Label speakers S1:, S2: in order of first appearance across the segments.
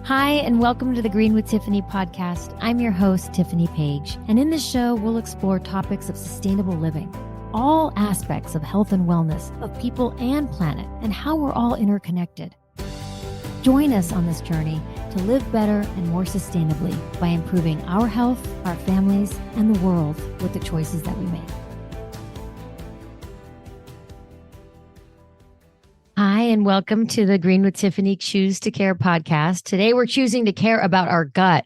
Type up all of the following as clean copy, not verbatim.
S1: Hi, and welcome to the Green with Tiffany podcast. I'm your host, Tiffany Page, and in this show, we'll explore topics of sustainable living, all aspects of health and wellness of people and planet, and how we're all interconnected. Join us on this journey to live better and more sustainably by improving our health, our families, and the world with the choices that we make. Hi, and welcome to the Green with Tiffany Choose to Care podcast. Today, we're choosing to care about our gut.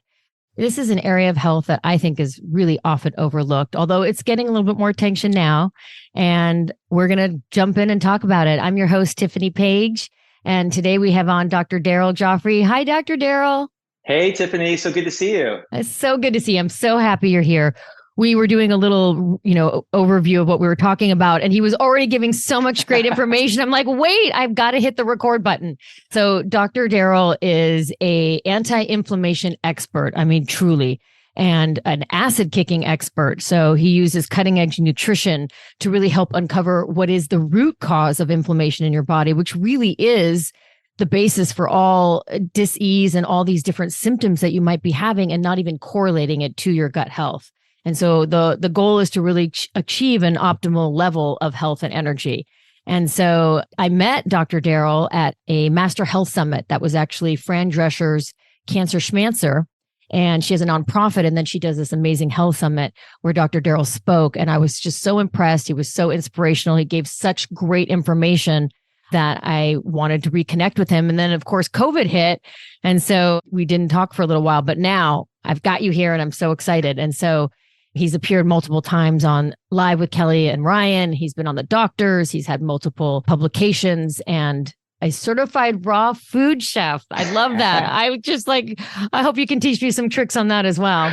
S1: This is an area of health that I think is really often overlooked, although it's getting a little bit more attention now. And we're going to jump in and talk about it. I'm your host, Tiffany Page. And today we have on Dr. Daryl Gioffre. Hi, Dr. Daryl.
S2: Hey, Tiffany. So good to see you.
S1: It's so good to see you. I'm so happy you're here. We were doing a little, overview of what we were talking about, and he was already giving so much great information. I'm like, wait, I've got to hit the record button. So Dr. Daryl is a anti-inflammation expert. I mean, truly, and an acid kicking expert. So he uses cutting edge nutrition to really help uncover what is the root cause of inflammation in your body, which really is the basis for all dis-ease and all these different symptoms that you might be having and not even correlating it to your gut health. And so the goal is to really achieve an optimal level of health and energy. And so I met Dr. Daryl at a Master Health Summit that was actually Fran Drescher's Cancer Schmancer. And she has a nonprofit, and then she does this amazing health summit where Dr. Daryl spoke. And I was just so impressed. He was so inspirational. He gave such great information that I wanted to reconnect with him. And then, of course, COVID hit. And so we didn't talk for a little while. But now I've got you here, and I'm so excited. And so he's appeared multiple times on Live with Kelly and Ryan. He's been on The Doctors. He's had multiple publications and a certified raw food chef. I love that. I hope you can teach me some tricks on that as well.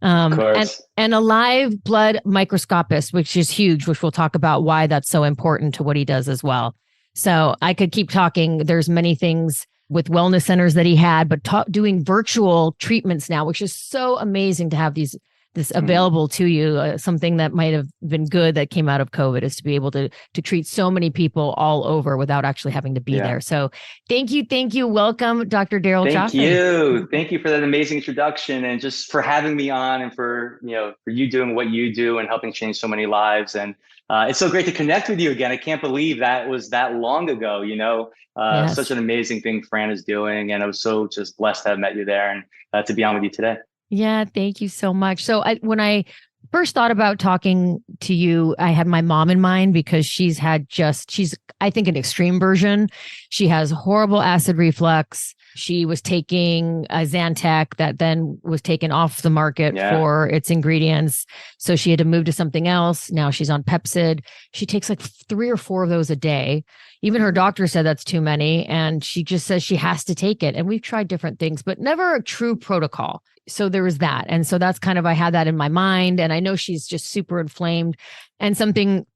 S2: Of course.
S1: And a live blood microscopist, which is huge, which we'll talk about why that's so important to what he does as well. So I could keep talking. There's many things with wellness centers that he had, but doing virtual treatments now, which is so amazing to have this available to you. Something that might have been good that came out of COVID is to be able to treat so many people all over without actually having to be there. So thank you. Welcome, Dr. Daryl Gioffre.
S2: Thank you for that amazing introduction and just for having me on and for you doing what you do and helping change so many lives. And it's so great to connect with you again. I can't believe that was that long ago,
S1: Yes.
S2: Such an amazing thing Fran is doing. And I was so just blessed to have met you there and to be on with you today.
S1: Yeah, thank you so much. So when I first thought about talking to you, I had my mom in mind because she's I think an extreme version. She has horrible acid reflux. She was taking a Zantac that then was taken off the market for its ingredients. So she had to move to something else. Now she's on Pepcid. She takes like 3 or 4 of those a day. Even her doctor said that's too many. And she just says she has to take it. And we've tried different things, but never a true protocol. So there was that. And so that's I had that in my mind. And I know she's just super inflamed. And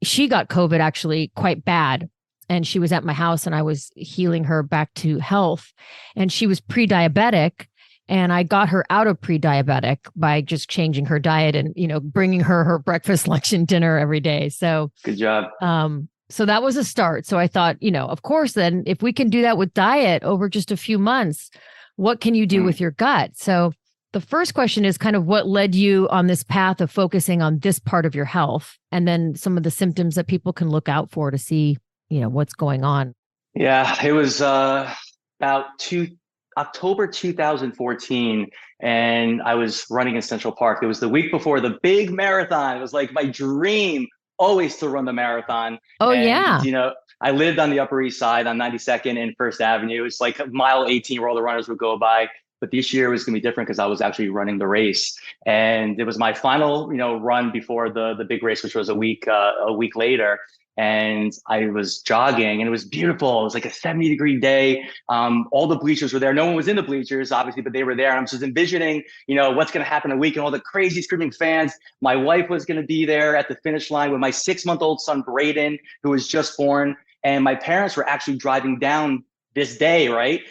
S1: she got COVID actually quite bad. And she was at my house and I was healing her back to health. And she was pre-diabetic. And I got her out of pre-diabetic by just changing her diet and, bringing her breakfast, lunch, and dinner every day. So
S2: good job.
S1: So that was a start. So I thought, of course, then if we can do that with diet over just a few months, what can you do with your gut? So the first question is kind of what led you on this path of focusing on this part of your health, and then some of the symptoms that people can look out for to see, what's going on.
S2: Yeah, it was about October 2014, and I was running in Central Park. It was the week before the big marathon. It was like my dream always to run the marathon.
S1: Oh,
S2: and,
S1: yeah.
S2: I lived on the Upper East Side on 92nd and First Avenue. It's like mile 18 where all the runners would go by. But this year was going to be different because I was actually running the race. And it was my final, run before the big race, which was a week later. And I was jogging and it was beautiful. It was like a 70-degree day. All the bleachers were there. No one was in the bleachers, obviously, but they were there. And I'm just envisioning, what's going to happen in a week and all the crazy screaming fans. My wife was going to be there at the finish line with my 6-month-old son, Braden, who was just born. And my parents were actually driving down this day, right,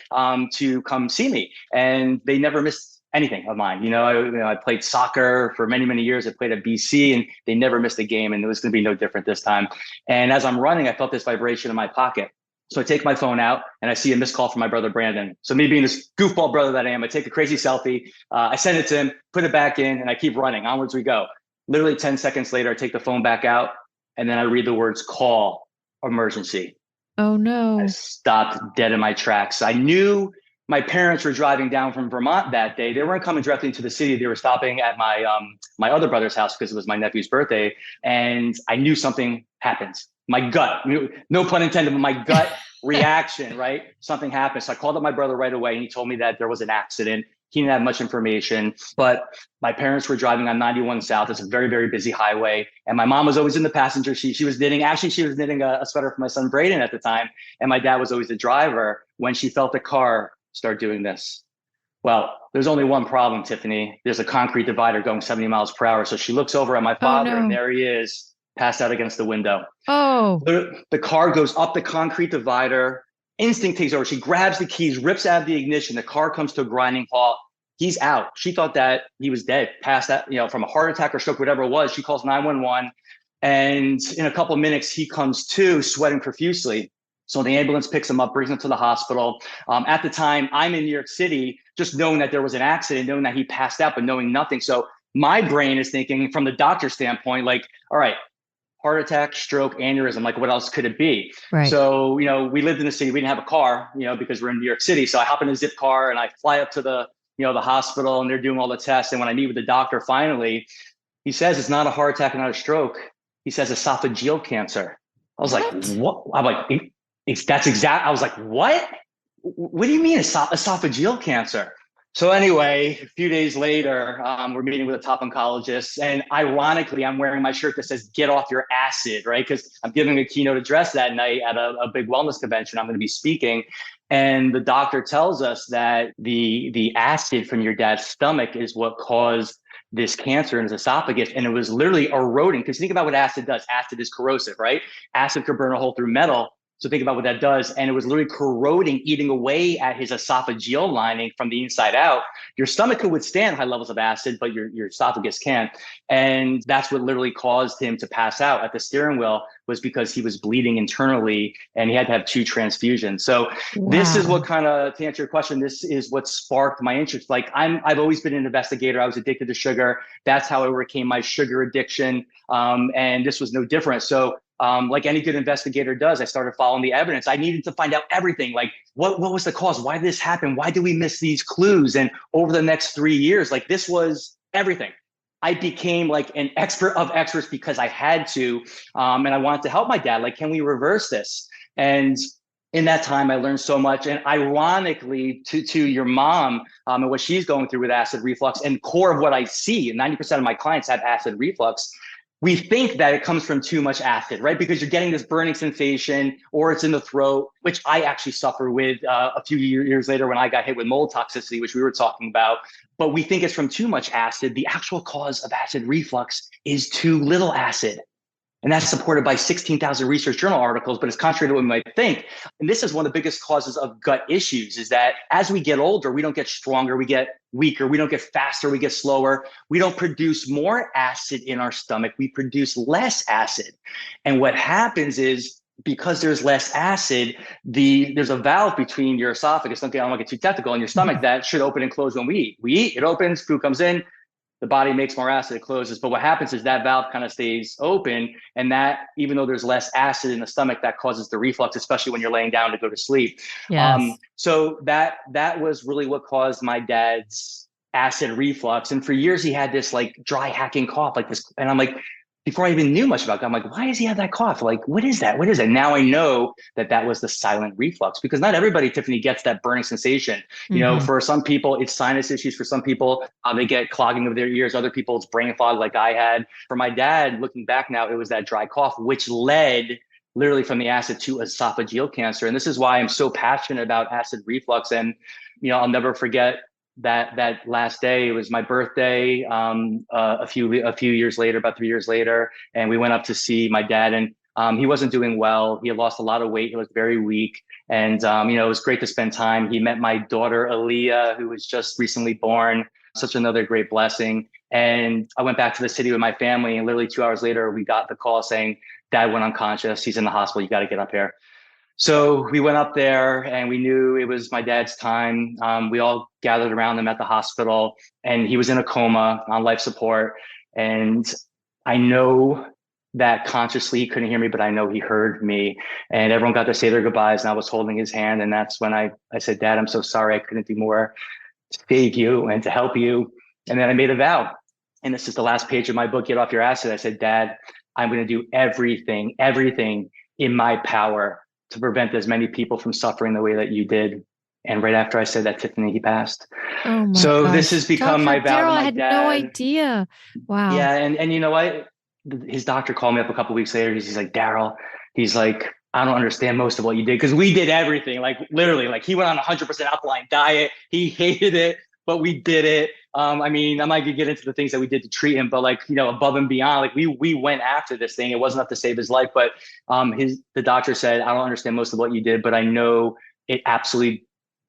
S2: to come see me. And they never missed anything of mine. I played soccer for many, many years. I played at BC and they never missed a game. And it was going to be no different this time. And as I'm running, I felt this vibration in my pocket. So I take my phone out and I see a missed call from my brother, Brandon. So me being this goofball brother that I am, I take a crazy selfie. I send it to him, put it back in, and I keep running. Onwards we go. Literally 10 seconds later, I take the phone back out and then I read the words call emergency.
S1: Oh
S2: I
S1: no.
S2: stopped dead in my tracks. I knew my parents were driving down from Vermont that day. They weren't coming directly into the city. They were stopping at my other brother's house because it was my nephew's birthday, and I knew something happened. My gut, no pun intended, but my gut reaction, right? Something happened. So I called up my brother right away, and he told me that there was an accident. He didn't have much information, but my parents were driving on 91 South. It's a very, very busy highway. And my mom was always in the passenger seat. She was knitting, actually, she was knitting a sweater for my son, Braden, at the time. And my dad was always the driver. When she felt the car start doing this, well, there's only one problem, Tiffany. There's a concrete divider going 70 miles per hour. So she looks over at my
S1: Oh
S2: father, and
S1: no.
S2: there he is, passed out against the window.
S1: Oh.
S2: The car goes up the concrete divider. Instinct takes over. She grabs the keys, rips out of the ignition. The car comes to a grinding halt. He's out. She thought that he was dead, passed that, from a heart attack or stroke, whatever it was. She calls 911. And in a couple of minutes, he comes to, sweating profusely. So the ambulance picks him up, brings him to the hospital. At the time, I'm in New York City, just knowing that there was an accident, knowing that he passed out, but knowing nothing. So my brain is thinking from the doctor's standpoint, like, all right, heart attack, stroke, aneurysm, like what else could it be?
S1: Right.
S2: So, we lived in the city. We didn't have a car, because we're in New York City. So I hop in a zip car and I fly up to the hospital, and they're doing all the tests. And when I meet with the doctor, finally, he says it's not a heart attack, not a stroke. He says esophageal cancer. I was like, what? I'm like, that's exact. I was like, what? What do you mean esophageal cancer? So anyway, a few days later, we're meeting with a top oncologist, and ironically, I'm wearing my shirt that says "Get off your acid," right? Because I'm giving a keynote address that night at a big wellness convention. I'm going to be speaking, and the doctor tells us that the acid from your dad's stomach is what caused this cancer in his esophagus, and it was literally eroding. Because think about what acid does. Acid is corrosive, right? Acid could burn a hole through metal. So think about what that does. And it was literally corroding, eating away at his esophageal lining from the inside out. Your stomach could withstand high levels of acid, but your esophagus can't. And that's what literally caused him to pass out at the steering wheel, was because he was bleeding internally and he had to have 2 transfusions. So This is what kind of, to answer your question, this is what sparked my interest. Like I've always been an investigator. I was addicted to sugar. That's how I overcame my sugar addiction. And this was no different. So like any good investigator does, I started following the evidence. I needed to find out everything. Like what was the cause? Why did this happen? Why did we miss these clues? And over the next 3 years, like this was everything. I became like an expert of experts because I had to, and I wanted to help my dad. Like, can we reverse this? And in that time, I learned so much. And ironically, to your mom and what she's going through with acid reflux, and core of what I see, 90% of my clients have acid reflux. We think that it comes from too much acid, right? Because you're getting this burning sensation, or it's in the throat, which I actually suffered with a few years later when I got hit with mold toxicity, which we were talking about. But we think it's from too much acid. The actual cause of acid reflux is too little acid. And that's supported by 16,000 research journal articles, but it's contrary to what we might think. And this is one of the biggest causes of gut issues, is that as we get older, we don't get stronger, we get weaker, we don't get faster, we get slower. We don't produce more acid in our stomach, we produce less acid. And what happens is, because there's less acid, there's a valve between your esophagus, I don't want to get too technical, in your stomach that should open and close when we eat. We eat, it opens, food comes in, the body makes more acid, it closes. But what happens is that valve kind of stays open, and that, even though there's less acid in the stomach, that causes the reflux, especially when you're laying down to go to sleep.
S1: Yes.
S2: So that was really what caused my dad's acid reflux. And for years he had this like dry hacking cough like this. And I'm like, before I even knew much about it, I'm like, why does he have that cough? Like, what is that? What is it? Now I know that was the silent reflux, because not everybody, Tiffany, gets that burning sensation. You know, for some people, it's sinus issues. For some people, they get clogging of their ears. Other people, it's brain fog like I had. For my dad, looking back now, it was that dry cough, which led literally from the acid to esophageal cancer. And this is why I'm so passionate about acid reflux. And, I'll never forget that last day. It was my birthday a few years later, about 3 years later, and we went up to see my dad, and he wasn't doing well. He had lost a lot of weight. He was very weak, and it was great to spend time. He met my daughter Aaliyah, who was just recently born. Such another great blessing. And I went back to the city with my family, and literally 2 hours later, we got the call saying, "Dad went unconscious. He's in the hospital. You got to get up here." So we went up there and we knew it was my dad's time. We all gathered around him at the hospital and he was in a coma on life support. And I know that consciously he couldn't hear me, but I know he heard me. And everyone got to say their goodbyes and I was holding his hand. And that's when I said, Dad, I'm so sorry. I couldn't do more to save you and to help you. And then I made a vow. And this is the last page of my book, Get Off Your Acid. I said, Dad, I'm going to do everything in my power to prevent as many people from suffering the way that you did. And right after I said that, Tiffany, he passed.
S1: Oh my
S2: So
S1: gosh.
S2: this has become my vow to
S1: Daryl, I
S2: my
S1: had
S2: dad.
S1: no idea. Wow.
S2: Yeah, and you know what? His doctor called me up a couple of weeks later. He's like, Daryl, he's like, I don't understand most of what you did because we did everything. Like literally, like he went on 100% alkaline diet. He hated it, but we did it. I mean, I'm not gonna get into the things that we did to treat him, but like, you know, above and beyond, like we went after this thing. It wasn't enough to save his life, but the doctor said, I don't understand most of what you did, but I know it absolutely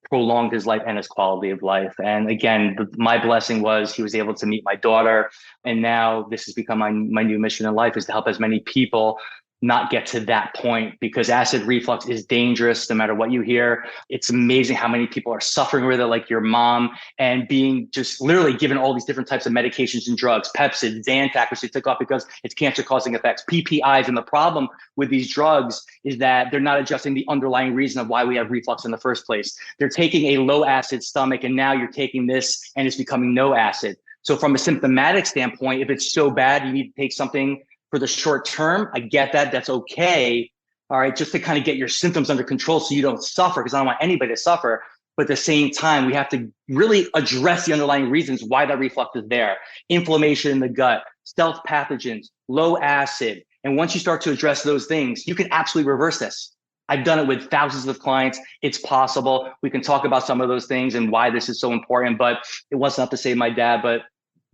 S2: prolonged his life and his quality of life. And again, my blessing was he was able to meet my daughter. And now this has become my new mission in life, is to help as many people not get to that point, because acid reflux is dangerous no matter what you hear. It's amazing how many people are suffering with it, like your mom, and being just literally given all these different types of medications and drugs, Pepsid, Zantac, which they took off because it's cancer causing effects, PPIs. And the problem with these drugs is that they're not addressing the underlying reason of why we have reflux in the first place. They're taking a low acid stomach and now you're taking this and it's becoming no acid. So from a symptomatic standpoint, if it's so bad, you need to take something for the short term. I get that. That's okay. All right. Just to kind of get your symptoms under control so you don't suffer, because I don't want anybody to suffer. But at the same time, we have to really address the underlying reasons why that reflux is there. Inflammation in the gut, stealth pathogens, low acid. And once you start to address those things, you can absolutely reverse this. I've done it with thousands of clients. It's possible. We can talk about some of those things and why this is so important, but it wasn't enough to save my dad, but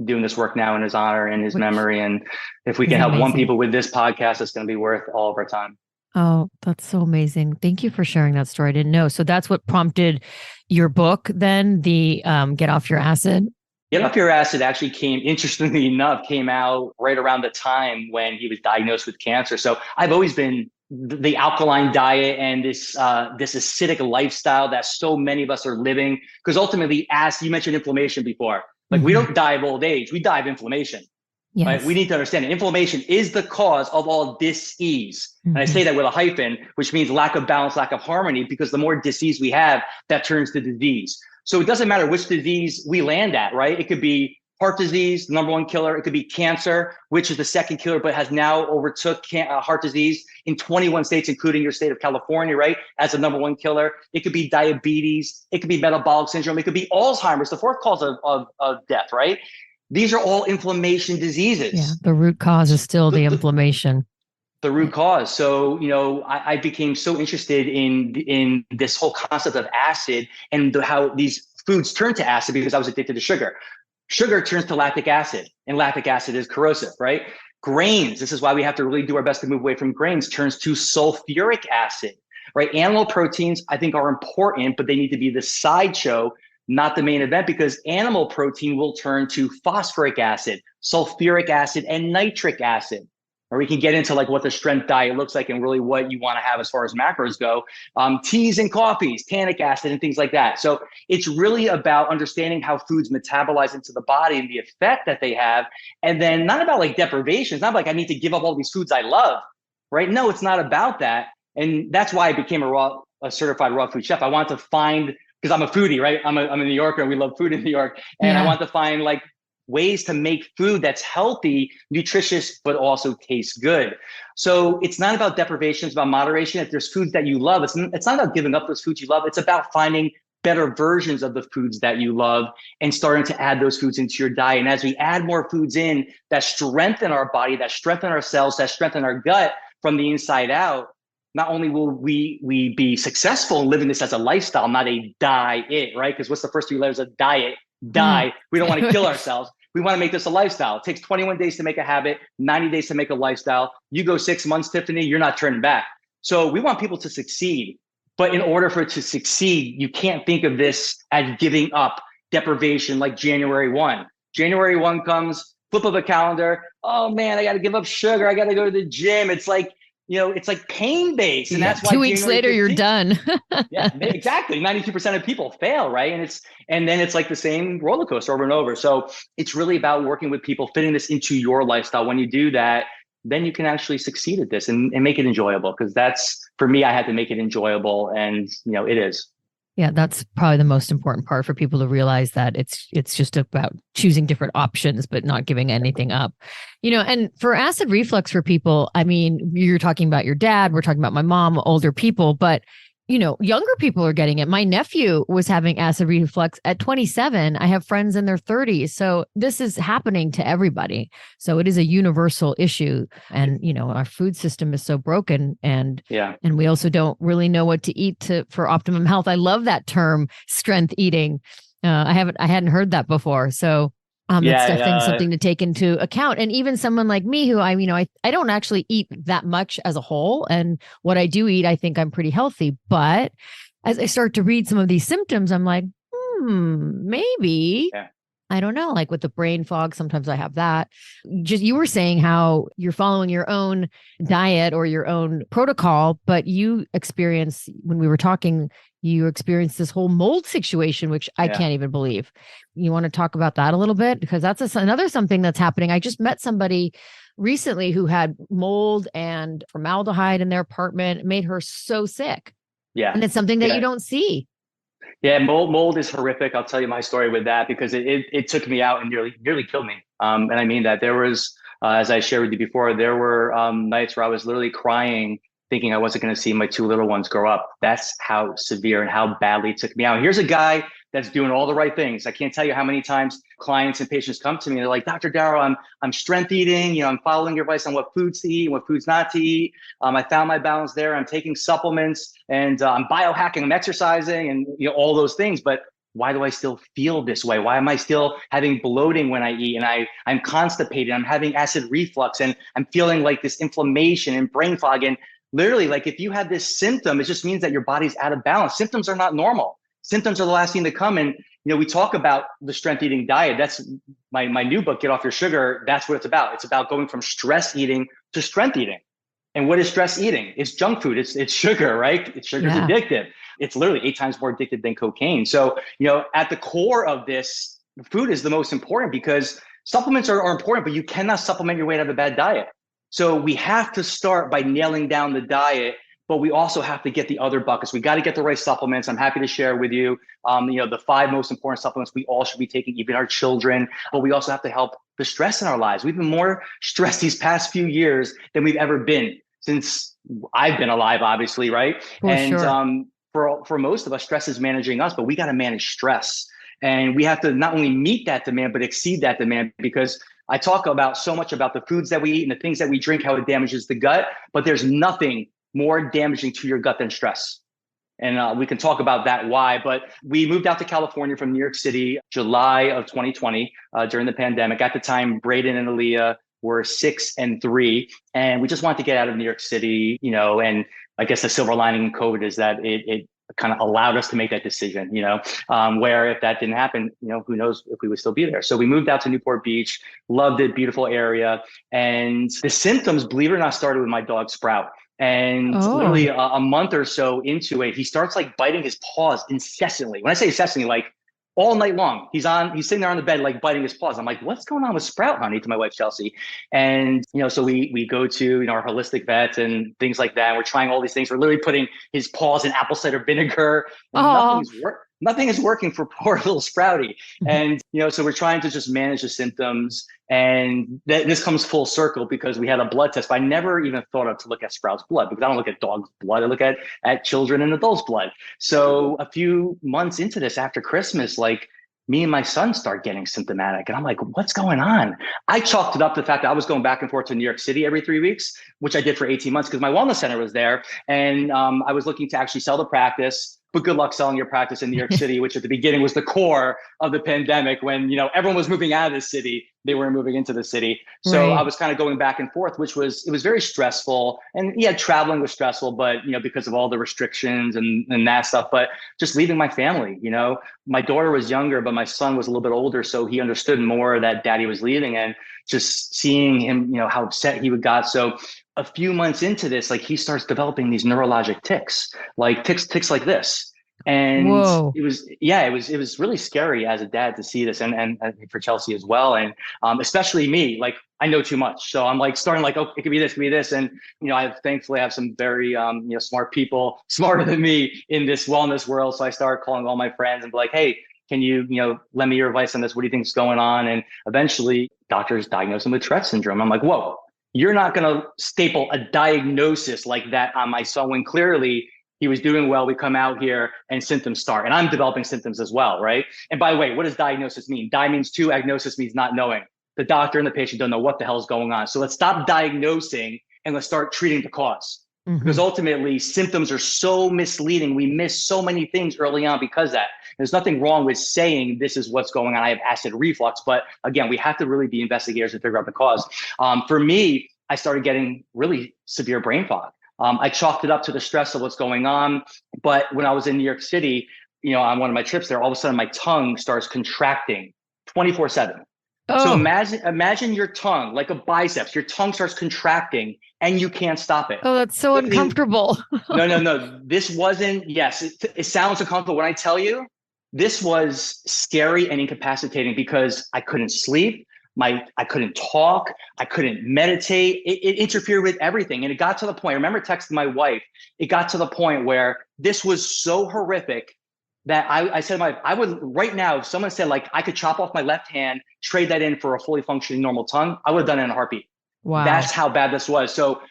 S2: doing this work now in his honor and his memory. And if we can help one people with this podcast, it's going to be worth all of our time.
S1: Oh, that's so amazing. Thank you for sharing that story. I didn't know. So that's what prompted your book then, the Get Off Your Acid?
S2: Get Off Your Acid actually interestingly enough, came out right around the time when he was diagnosed with cancer. So I've always been the alkaline diet and this acidic lifestyle that so many of us are living, because ultimately, as you mentioned inflammation before, like we don't die of old age, we die of inflammation. Yes. Right? We need to understand it. Inflammation is the cause of all dis-ease. And I say that with a hyphen, which means lack of balance, lack of harmony, because the more dis-ease we have, that turns to disease. So it doesn't matter which disease we land at, right? It could be heart disease, the number one killer. It could be cancer, which is the second killer, but has now overtook heart disease in 21 states, including your state of California, right? As the number one killer. It could be diabetes. It could be metabolic syndrome. It could be Alzheimer's, the fourth cause of death, right? These are all inflammation diseases.
S1: Yeah, the root cause is still the inflammation.
S2: The root cause. So, you know, I became so interested in this whole concept of acid and how these foods turn to acid because I was addicted to sugar. Sugar turns to lactic acid, and lactic acid is corrosive, right? Grains, this is why we have to really do our best to move away from grains, turns to sulfuric acid, right? Animal proteins, I think, are important, but they need to be the sideshow, not the main event, because animal protein will turn to phosphoric acid, sulfuric acid, and nitric acid. Or we can get into like what the strength diet looks like and really what you want to have as far as macros go. Teas and coffees, tannic acid and things like that. So it's really about understanding how foods metabolize into the body and the effect that they have. And then not about like deprivation. It's not like I need to give up all these foods I love, right? No, it's not about that. And that's why I became a certified raw food chef. I want to find, because I'm a foodie, right? I'm a New Yorker and we love food in New York. And I want to find like ways to make food that's healthy, nutritious, but also tastes good. So it's not about deprivation, it's about moderation. If there's foods that you love, it's not about giving up those foods you love. It's about finding better versions of the foods that you love and starting to add those foods into your diet. And as we add more foods in that strengthen our body, that strengthen our cells, that strengthen our gut from the inside out, not only will we be successful in living this as a lifestyle, not a diet, right? Because what's the first three letters of diet? Die. We don't want to kill ourselves. We want to make this a lifestyle. It takes 21 days to make a habit, 90 days to make a lifestyle. You go 6 months, Tiffany, you're not turning back. So we want people to succeed. But in order for it to succeed, you can't think of this as giving up, deprivation, like January 1. January 1 comes, flip of a calendar. Oh man, I got to give up sugar. I got to go to the gym. It's like it's like pain based. And
S1: Yeah.
S2: that's why
S1: 2 weeks
S2: January
S1: later, you're
S2: 15th,
S1: done.
S2: yeah, exactly. 92% of people fail, right? And then it's like the same roller coaster over and over. So it's really about working with people, fitting this into your lifestyle. When you do that, then you can actually succeed at this and make it enjoyable. Because that's, for me, I had to make it enjoyable, and it is.
S1: Yeah, that's probably the most important part for people to realize, that it's just about choosing different options, but not giving anything up. And for acid reflux for people, I mean, you're talking about your dad, we're talking about my mom, older people, but younger people are getting it. My nephew was having acid reflux at 27. I have friends in their 30s. So this is happening to everybody. So it is a universal issue. And, our food system is so broken, and we also don't really know what to eat for optimum health. I love that term, strength eating. I hadn't heard that before. So it's definitely something to take into account. And even someone like me, who I don't actually eat that much as a whole. And what I do eat, I think I'm pretty healthy. But as I start to read some of these symptoms, I'm like, maybe.
S2: Yeah.
S1: I don't know, like with the brain fog, sometimes I have that. Just, you were saying how you're following your own diet or your own protocol, but you experience, when we were talking, you experienced this whole mold situation, which I can't even believe. You want to talk about that a little bit? Because that's another something that's happening. I just met somebody recently who had mold and formaldehyde in their apartment. It made her so sick.
S2: Yeah.
S1: And it's something that you don't see.
S2: Yeah, mold is horrific. I'll tell you my story with that, because it took me out and nearly killed me. And I mean that. There was, as I shared with you before, there were nights where I was literally crying, thinking I wasn't going to see my two little ones grow up. That's how severe and how badly it took me out. Here's a guy that's doing all the right things. I can't tell you how many times clients and patients come to me and they're like, Dr. Daryl, I'm strength eating. I'm following your advice on what foods to eat and what foods not to eat. I found my balance there. I'm taking supplements, and I'm biohacking. I'm exercising, and all those things. But why do I still feel this way? Why am I still having bloating when I eat? And I'm constipated. I'm having acid reflux, and I'm feeling like this inflammation and brain fog. And literally, like, if you have this symptom, it just means that your body's out of balance. Symptoms are not normal. Symptoms are the last thing to come. And, we talk about the strength eating diet. That's my new book, Get Off Your Sugar. That's what it's about. It's about going from stress eating to strength eating. And what is stress eating? It's junk food. It's sugar, right? Sugar's addictive. It's literally 8 times more addictive than cocaine. So, at the core of this, food is the most important, because supplements are important, but you cannot supplement your way out of a bad diet. So we have to start by nailing down the diet, but we also have to get the other buckets. We got to get the right supplements. I'm happy to share with you, the 5 most important supplements we all should be taking, even our children. But we also have to help the stress in our lives. We've been more stressed these past few years than we've ever been since I've been alive, obviously, right? For most of us, stress is managing us, but we got to manage stress. And we have to not only meet that demand, but exceed that demand, because I talk about so much about the foods that we eat and the things that we drink, how it damages the gut, but there's nothing more damaging to your gut than stress. And we can talk about that why, but we moved out to California from New York City, July of 2020, during the pandemic. At the time, Braden and Aaliyah were 6 and 3, and we just wanted to get out of New York City, and I guess the silver lining in COVID is that it kind of allowed us to make that decision, where if that didn't happen, who knows if we would still be there. So we moved out to Newport Beach, loved it, beautiful area. And the symptoms, believe it or not, started with my dog Sprout. And literally a month or so into it, he starts like biting his paws incessantly. When I say incessantly, like all night long, he's sitting there on the bed, like biting his paws. I'm like, what's going on with Sprout, honey? To my wife, Chelsea. And, so we go to, our holistic vet and things like that. We're trying all these things. We're literally putting his paws in apple cider vinegar. Nothing is working for poor little Sprouty. And, so we're trying to just manage the symptoms. And this comes full circle, because we had a blood test, but I never even thought of to look at Sprout's blood, because I don't look at dogs' blood. I look at children and adults' blood. So a few months into this, after Christmas, like, me and my son start getting symptomatic. And I'm like, what's going on? I chalked it up to the fact that I was going back and forth to New York City every 3 weeks, which I did for 18 months because my wellness center was there. And I was looking to actually sell the practice. But good luck selling your practice in New York City, which at the beginning was the core of the pandemic, when everyone was moving out of the city. they were moving into the city. So I
S1: Right.
S2: was kind of going back and forth, it was very stressful. And yeah, traveling was stressful, but because of all the restrictions and that stuff, but just leaving my family, my daughter was younger, but my son was a little bit older. So he understood more that daddy was leaving, and just seeing him, how upset he would got. So a few months into this, like he starts developing these neurologic tics, like tics like this. And
S1: Whoa.
S2: it was really scary as a dad to see this, and for Chelsea as well. And especially me, like I know too much. So I'm like starting like, oh, it could be this. And, I thankfully have some very, smart people, smarter than me in this wellness world. So I started calling all my friends and be like, hey, can you, lend me your advice on this? What do you think is going on? And eventually doctors diagnosed him with Tourette syndrome. I'm like, whoa, you're not going to staple a diagnosis like that on my son when clearly he was doing well. We come out here and symptoms start, and I'm developing symptoms as well, right? And by the way, what does diagnosis mean? Di means two, agnosis means not knowing. The doctor and the patient don't know what the hell is going on. So let's stop diagnosing and let's start treating the cause. Because ultimately symptoms are so misleading. We miss so many things early on because of that. There's nothing wrong with saying this is what's going on. I have acid reflux, but again, we have to really be investigators and figure out the cause. For me, I started getting really severe brain fog. I chalked it up to the stress of what's going on. But when I was in New York City, on one of my trips there, all of a sudden my tongue starts contracting 24/7. So
S1: Oh.
S2: imagine your tongue like a biceps, your tongue starts contracting and you can't stop it.
S1: Oh, that's so uncomfortable.
S2: No. This wasn't, yes, it sounds uncomfortable. When I tell you, this was scary and incapacitating because I couldn't sleep. I couldn't talk. I couldn't meditate. It interfered with everything. And it got to the point, I remember texting my wife, it got to the point where this was so horrific that I said to my wife, I would right now, if someone said like I could chop off my left hand, trade that in for a fully functioning normal tongue, I would have done it in a heartbeat.
S1: Wow.
S2: That's how bad this was. So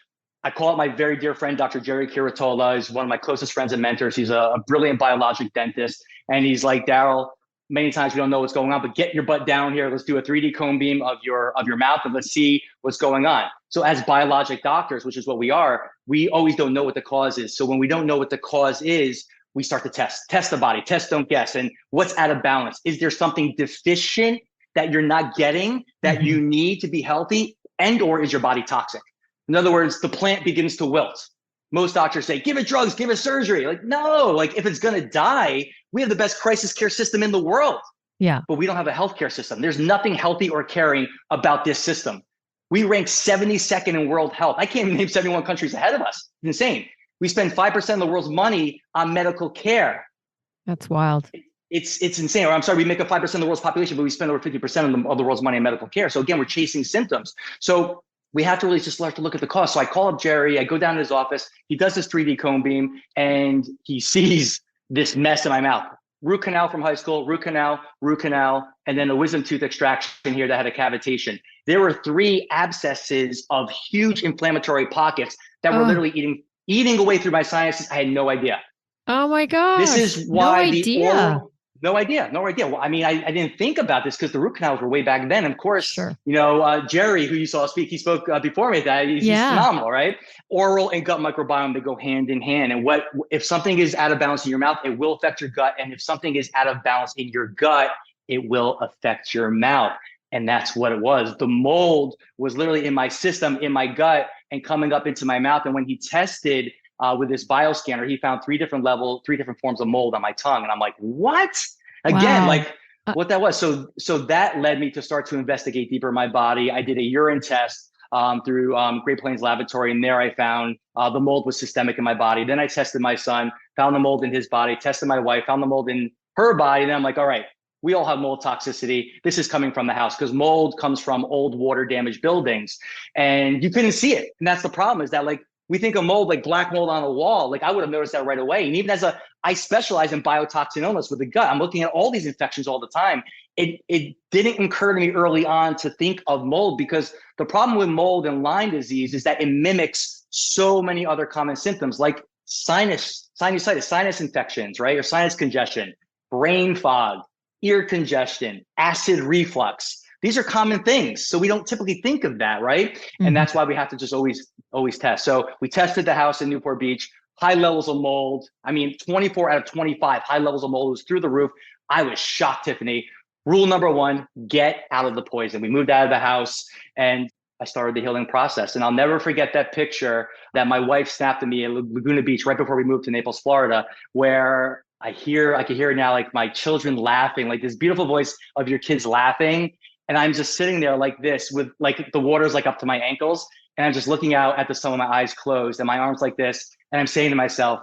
S2: I call up my very dear friend, Dr. Jerry Curatola. He's one of my closest friends and mentors. He's a brilliant biologic dentist. And he's like, Daryl, many times we don't know what's going on, but get your butt down here. Let's do a 3D cone beam of your mouth and let's see what's going on. So as biologic doctors, which is what we are, we always don't know what the cause is. So when we don't know what the cause is, we start to test the body, test, don't guess. And what's out of balance? Is there something deficient that you're not getting that you need to be healthy? And or is your body toxic? In other words, the plant begins to wilt. Most doctors say, give it drugs, give it surgery. Like, no, like if it's going to die, we have the best crisis care system in the world.
S1: Yeah.
S2: But we don't have a healthcare system. There's nothing healthy or caring about this system. We rank 72nd in world health. I can't even name 71 countries ahead of us. It's insane. We spend 5% of the world's money on medical care.
S1: That's wild.
S2: It's insane. Or I'm sorry, we make up 5% of the world's population, but we spend over 50% of the world's money on medical care. So again, we're chasing symptoms. So we have to really just start to look at the cause. So I call up Jerry, I go down to his office, he does this 3D cone beam and he sees this mess in my mouth. Root canal from high school, root canal, and then a wisdom tooth extraction here that had a cavitation. There were 3 abscesses of huge inflammatory pockets that were literally eating away through my sinuses. I had no idea.
S1: Oh my God.
S2: This is why no idea. Well, I mean, I didn't think about this because the root canals were way back then. Of course,
S1: sure.
S2: Jerry, who you saw speak, he spoke before me. He's phenomenal, right? Oral and gut microbiome, they go hand in hand. And if something is out of balance in your mouth, it will affect your gut. And if something is out of balance in your gut, it will affect your mouth. And that's what it was. The mold was literally in my system, in my gut, and coming up into my mouth. And when he tested with this bioscanner, he found 3 different forms of mold on my tongue. And I'm like, what? Again, like what that was. So that led me to start to investigate deeper in my body. I did a urine test through Great Plains Laboratory. And there I found the mold was systemic in my body. Then I tested my son, found the mold in his body, tested my wife, found the mold in her body. And then I'm like, all right, we all have mold toxicity. This is coming from the house because mold comes from old water damaged buildings and you couldn't see it. And that's the problem is that like, we think of mold like black mold on a wall. Like I would have noticed that right away. And even I specialize in biotoxin illness with the gut. I'm looking at all these infections all the time. It didn't occur to me early on to think of mold because the problem with mold and Lyme disease is that it mimics so many other common symptoms like sinusitis, sinus infections, right? Or sinus congestion, brain fog, ear congestion, acid reflux. These are common things. So we don't typically think of that, right? And that's why we have to just always test. So we tested the house in Newport Beach, high levels of mold. I mean, 24 out of 25 high levels of mold was through the roof. I was shocked, Tiffany. rule number one, get out of the poison. We moved out of the house and I started the healing process. And I'll never forget that picture that my wife snapped at me at Laguna Beach right before we moved to Naples, Florida, where I could hear now like my children laughing, like this beautiful voice of your kids laughing. And I'm just sitting there like this with like the water's like up to my ankles. And I'm just looking out at the sun with my eyes closed and my arms like this. And I'm saying to myself,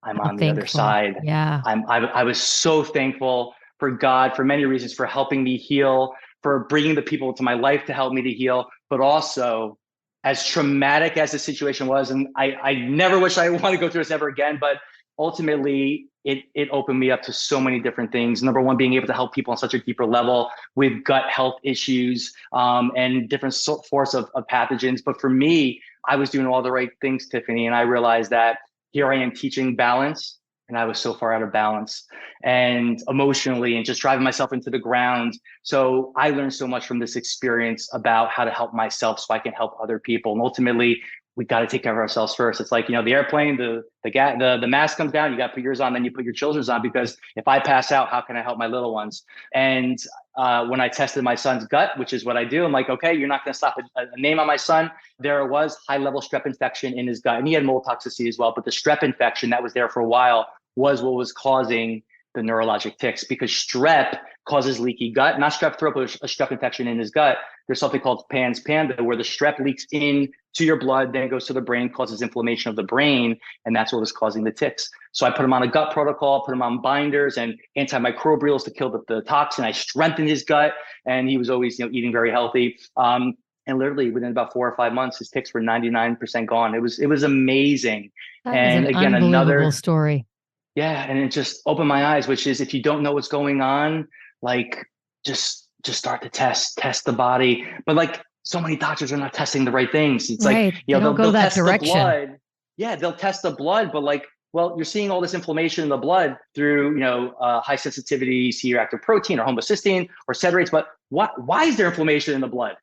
S2: I'm
S1: How
S2: on the other
S1: thankful.
S2: side.
S1: Yeah.
S2: I was so thankful for God for many reasons, for helping me heal, for bringing the people into my life to help me to heal, but also as traumatic as the situation was, and I never wish I want to go through this ever again, but ultimately it opened me up to so many different things. Number one, being able to help people on such a deeper level with gut health issues and different sorts of pathogens. But for me, I was doing all the right things, Tiffany, and I realized that here I am teaching balance, and I was so far out of balance and emotionally and just driving myself into the ground. So I learned so much from this experience about how to help myself so I can help other people. And ultimately, we got to take care of ourselves first. It's like, the airplane, the mask comes down, you got to put yours on, then you put your children's on, because if I pass out, how can I help my little ones? And when I tested my son's gut, which is what I do, I'm like, okay, you're not going to slap a name on my son. There was high level strep infection in his gut, and he had mold toxicity as well. But the strep infection that was there for a while was what was causing the neurologic tics, because strep causes leaky gut, not strep throat, but a strep infection in his gut. There's something called PANS panda, where the strep leaks in to your blood, then it goes to the brain, causes inflammation of the brain, and that's what was causing the tics. So I put him on a gut protocol, put him on binders and antimicrobials to kill the toxin. I strengthened his gut, and he was always eating very healthy. And literally within about 4 or 5 months, his tics were 99% gone. It was amazing.
S1: That is
S2: And
S1: an
S2: again,
S1: unbelievable story.
S2: yeah, and it just opened my eyes, which is, if you don't know what's going on, like just start to test the body. But like, so many doctors are not testing the right things. It's like,
S1: Right. They don't go
S2: they'll
S1: that
S2: test the
S1: direction.
S2: blood. Yeah, they'll test the blood, but like, well, you're seeing all this inflammation in the blood through, high sensitivity C-reactive protein or homocysteine or sed-rates. But why is there inflammation in the blood?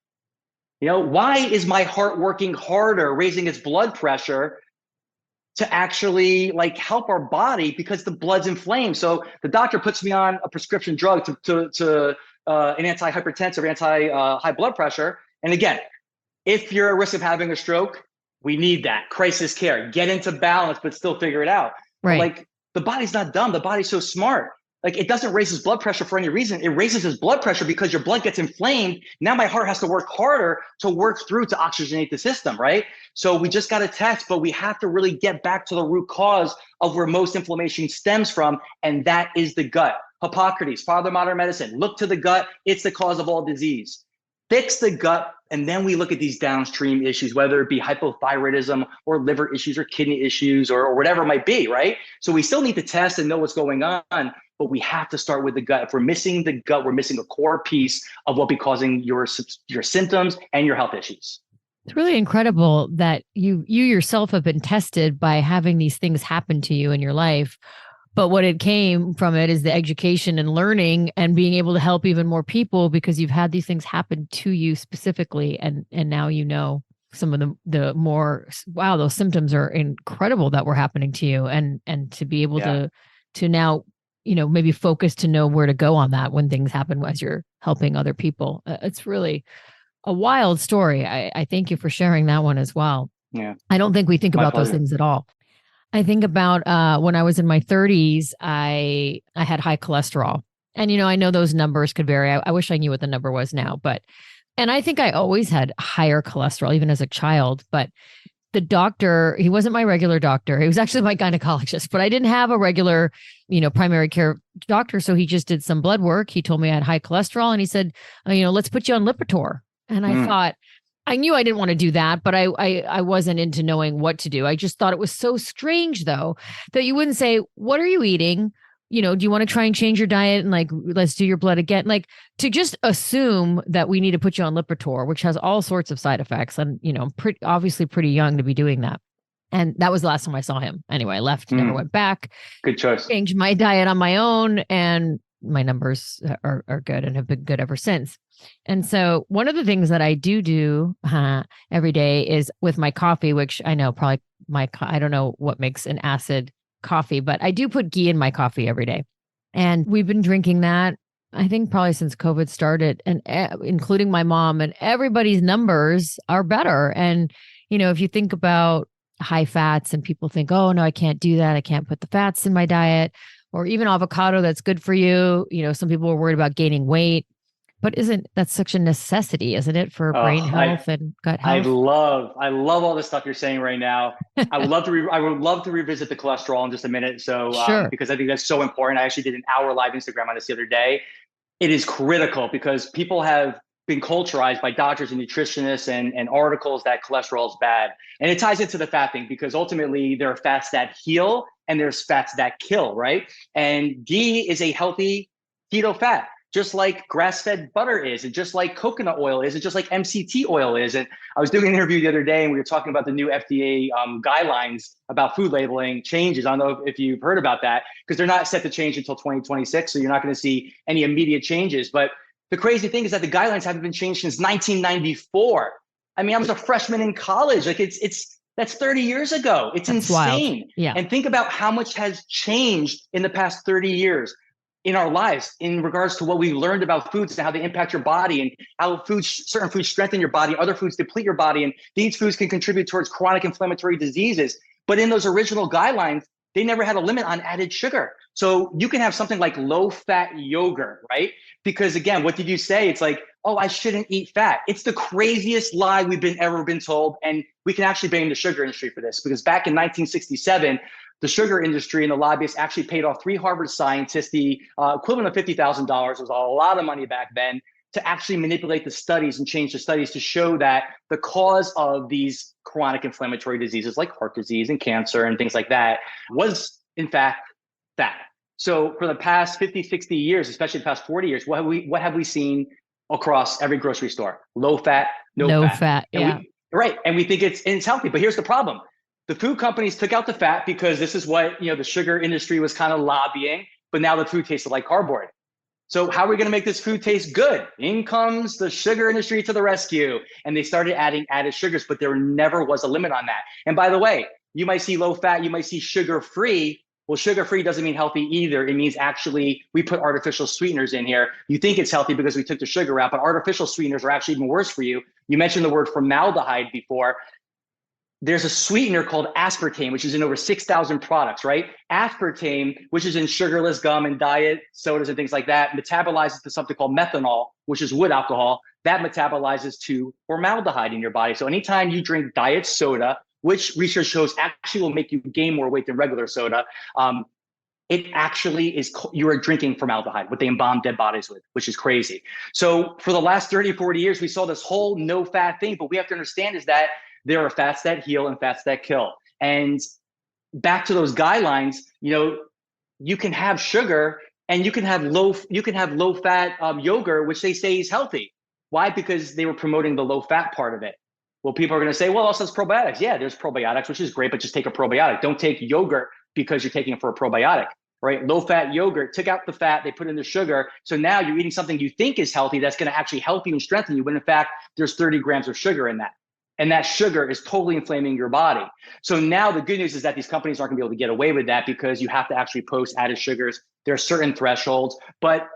S2: Why is my heart working harder, raising its blood pressure to actually like help our body, because the blood's inflamed? So the doctor puts me on a prescription drug to an antihypertensive, high blood pressure. And again, if you're at risk of having a stroke, we need that crisis care. Get into balance, but still figure it out.
S1: Right.
S2: But like, the body's not dumb. The body's so smart. Like, it doesn't raise his blood pressure for any reason. It raises his blood pressure because your blood gets inflamed. Now my heart has to work harder to work through to oxygenate the system, right? So we just got to test, but we have to really get back to the root cause of where most inflammation stems from, and that is the gut. Hippocrates, father of modern medicine, look to the gut. It's the cause of all disease. Fix the gut, and then we look at these downstream issues, whether it be hypothyroidism or liver issues or kidney issues or whatever it might be, right? So we still need to test and know what's going on, but we have to start with the gut. If we're missing the gut, we're missing a core piece of what be causing your symptoms and your health issues.
S1: It's really incredible that you yourself have been tested by having these things happen to you in your life. But what it came from it is the education and learning and being able to help even more people, because you've had these things happen to you specifically. And now some of the more, wow, those symptoms are incredible that were happening to you. And to be able to now, maybe focus to know where to go on that when things happen as you're helping other people. It's really a wild story. I thank you for sharing that one as well.
S2: Yeah.
S1: I don't think we think about those things at all. I think about when I was in my 30s, I had high cholesterol. And, I know those numbers could vary. I wish I knew what the number was now. And I think I always had higher cholesterol, even as a child. But the doctor, he wasn't my regular doctor. He was actually my gynecologist, but I didn't have a regular, primary care doctor. So he just did some blood work. He told me I had high cholesterol, and he said, let's put you on Lipitor. And I thought, I knew I didn't want to do that, but I wasn't into knowing what to do. I just thought it was so strange, though, that you wouldn't say, what are you eating? Do you want to try and change your diet and like, let's do your blood again? Like, to just assume that we need to put you on Lipitor, which has all sorts of side effects. And, obviously pretty young to be doing that. And that was the last time I saw him. Anyway, I left, never went back.
S2: Good choice.
S1: Changed my diet on my own, and my numbers are good and have been good ever since. And so one of the things that I do every day is with my coffee, which I know probably I don't know what makes an acid coffee, but I do put ghee in my coffee every day. And we've been drinking that I think probably since COVID started, and including my mom, and everybody's numbers are better. And, if you think about high fats and people think, oh, no, I can't do that. I can't put the fats in my diet, or even avocado that's good for you. Some people are worried about gaining weight, but isn't that such a necessity, isn't it, for brain
S2: Oh,
S1: health and gut
S2: I
S1: health?
S2: love, I love all the stuff you're saying right now. I would love to revisit the cholesterol in just a minute. So,
S1: Sure.
S2: because I think that's so important. I actually did an hour live Instagram on this the other day. It is critical because people have been culturized by doctors and nutritionists and articles that cholesterol is bad. And it ties into the fat thing because ultimately there are fats that heal and there's fats that kill, right? And ghee is a healthy keto fat, just like grass-fed butter is, and just like coconut oil is, and just like MCT oil is. And I was doing an interview the other day and we were talking about the new FDA guidelines about food labeling changes. I don't know if you've heard about that because they're not set to change until 2026. So you're not going to see any immediate changes. But the crazy thing is that the guidelines haven't been changed since 1994. I mean, I was a freshman in college. Like that's 30 years ago. It's
S1: That's wild.
S2: insane.
S1: Yeah.
S2: And think about how much has changed in the past 30 years in our lives in regards to what we learned about foods and how they impact your body and how certain foods strengthen your body, other foods deplete your body. And these foods can contribute towards chronic inflammatory diseases. But in those original guidelines, they never had a limit on added sugar. So you can have something like low fat yogurt, right? Because again, what did you say? It's like, oh, I shouldn't eat fat. It's the craziest lie we've ever been told. And we can actually blame the sugar industry for this because back in 1967, the sugar industry and the lobbyists actually paid off 3 Harvard scientists, the equivalent of $50,000. It was a lot of money back then to actually manipulate the studies and change the studies to show that the cause of these chronic inflammatory diseases like heart disease and cancer and things like that was, in fact, fat. So for the past 50, 60 years, especially the past 40 years, what have we seen across every grocery store? Low fat, no fat.
S1: Fat. Yeah.
S2: Right. And we think it's healthy. But here's the problem. The food companies took out the fat because this is what the sugar industry was kind of lobbying, but now the food tasted like cardboard. So how are we going to make this food taste good? In comes the sugar industry to the rescue. And they started adding added sugars, but there never was a limit on that. And by the way, you might see low fat, you might see sugar-free. Well, sugar-free doesn't mean healthy either. It means actually we put artificial sweeteners in here. You think it's healthy because we took the sugar out, but artificial sweeteners are actually even worse for you. You mentioned the word formaldehyde before. There's a sweetener called aspartame, which is in over 6,000 products, right? Aspartame, which is in sugarless gum and diet sodas and things like that, metabolizes to something called methanol, which is wood alcohol. That metabolizes to formaldehyde in your body. So anytime you drink diet soda, which research shows actually will make you gain more weight than regular soda, it actually is, you are drinking formaldehyde, what they embalm dead bodies with, which is crazy. So for the last 30, 40 years, we saw this whole no fat thing, but we have to understand is that there are fats that heal and fats that kill. And back to those guidelines, you can have sugar and you can have low fat yogurt, which they say is healthy. Why? Because they were promoting the low fat part of it. Well, people are going to say, well, also it's probiotics. Yeah, there's probiotics, which is great, but just take a probiotic. Don't take yogurt because you're taking it for a probiotic, right? Low fat yogurt, took out the fat, they put in the sugar. So now you're eating something you think is healthy that's going to actually help you and strengthen you, when in fact, there's 30 grams of sugar in that. And that sugar is totally inflaming your body. So now the good news is that these companies aren't going to be able to get away with that because you have to actually post added sugars. There are certain thresholds, but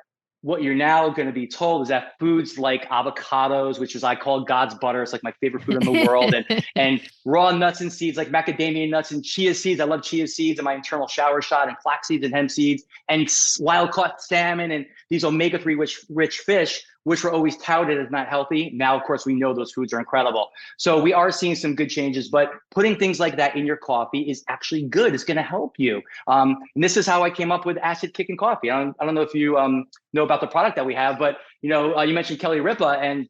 S2: what you're now going to be told is that foods like avocados, which is I call God's butter, it's like my favorite food in the world, and raw nuts and seeds like macadamia nuts and chia seeds. I love chia seeds and my internal shower shot, and flax seeds and hemp seeds, and wild caught salmon and these omega-3 rich fish, which were always touted as not healthy. Now, of course, we know those foods are incredible. So we are seeing some good changes, but putting things like that in your coffee is actually good. It's going to help you. And this is how I came up with acid kicking coffee. I don't know if you know about the product that we have, but you mentioned Kelly Ripa, and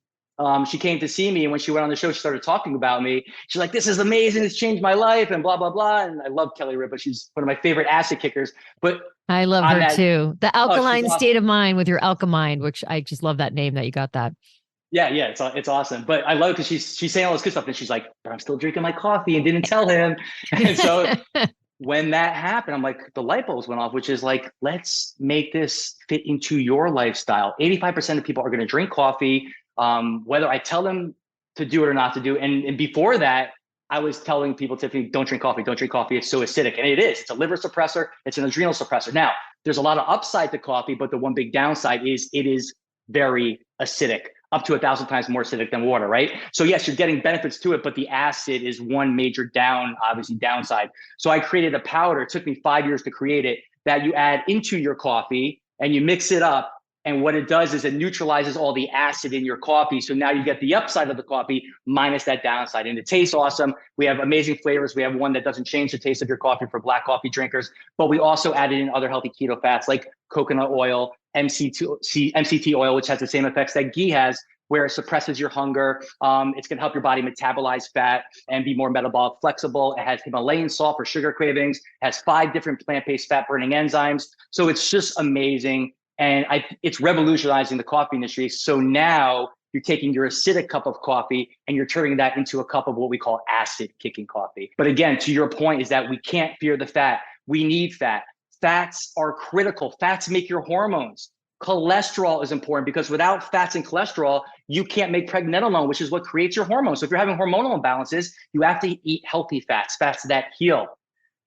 S2: she came to see me, and when she went on the show, she started talking about me. She's like, "This is amazing. It's changed my life," and blah blah blah. And I love Kelly Ripa. She's one of my favorite acid kickers. But
S1: I love her too. The alkaline
S2: awesome.
S1: state of mind with your alkamind, which I just love that name that you got that.
S2: Yeah, it's awesome. But I love it because she's saying all this good stuff, and she's like, "But I'm still drinking my coffee and didn't tell him." And so when that happened, I'm like, the light bulbs went off, which is like, let's make this fit into your lifestyle. 85% of people are going to drink coffee, whether I tell them to do it or not to do. And before that, I was telling people, Tiffany, don't drink coffee. Don't drink coffee. It's so acidic. And it is. It's a liver suppressor. It's an adrenal suppressor. Now, There's a lot of upside to coffee, but the one big downside is it is very acidic, up to 1,000 times more acidic than water, right? So yes, you're getting benefits to it, but the acid is one major obviously downside. So I created a powder. It took me 5 years to create it, that you add into your coffee and you mix it up. And what it does is it neutralizes all the acid in your coffee. So now you get the upside of the coffee minus that downside. And it tastes awesome. We have amazing flavors. We have one that doesn't change the taste of your coffee for black coffee drinkers, but we also added in other healthy keto fats like coconut oil, MCT oil, which has the same effects that ghee has, where it suppresses your hunger. It's going to help your body metabolize fat and be more metabolic flexible. It has Himalayan salt for sugar cravings. It has 5 different plant-based fat burning enzymes. So it's just amazing. And it's revolutionizing the coffee industry. So now you're taking your acidic cup of coffee and you're turning that into a cup of what we call acid kicking coffee. But again, to your point is that we can't fear the fat. We need fat. Fats are critical. Fats make your hormones. Cholesterol is important because without fats and cholesterol, you can't make pregnenolone, which is what creates your hormones. So if you're having hormonal imbalances, you have to eat healthy fats, fats that heal.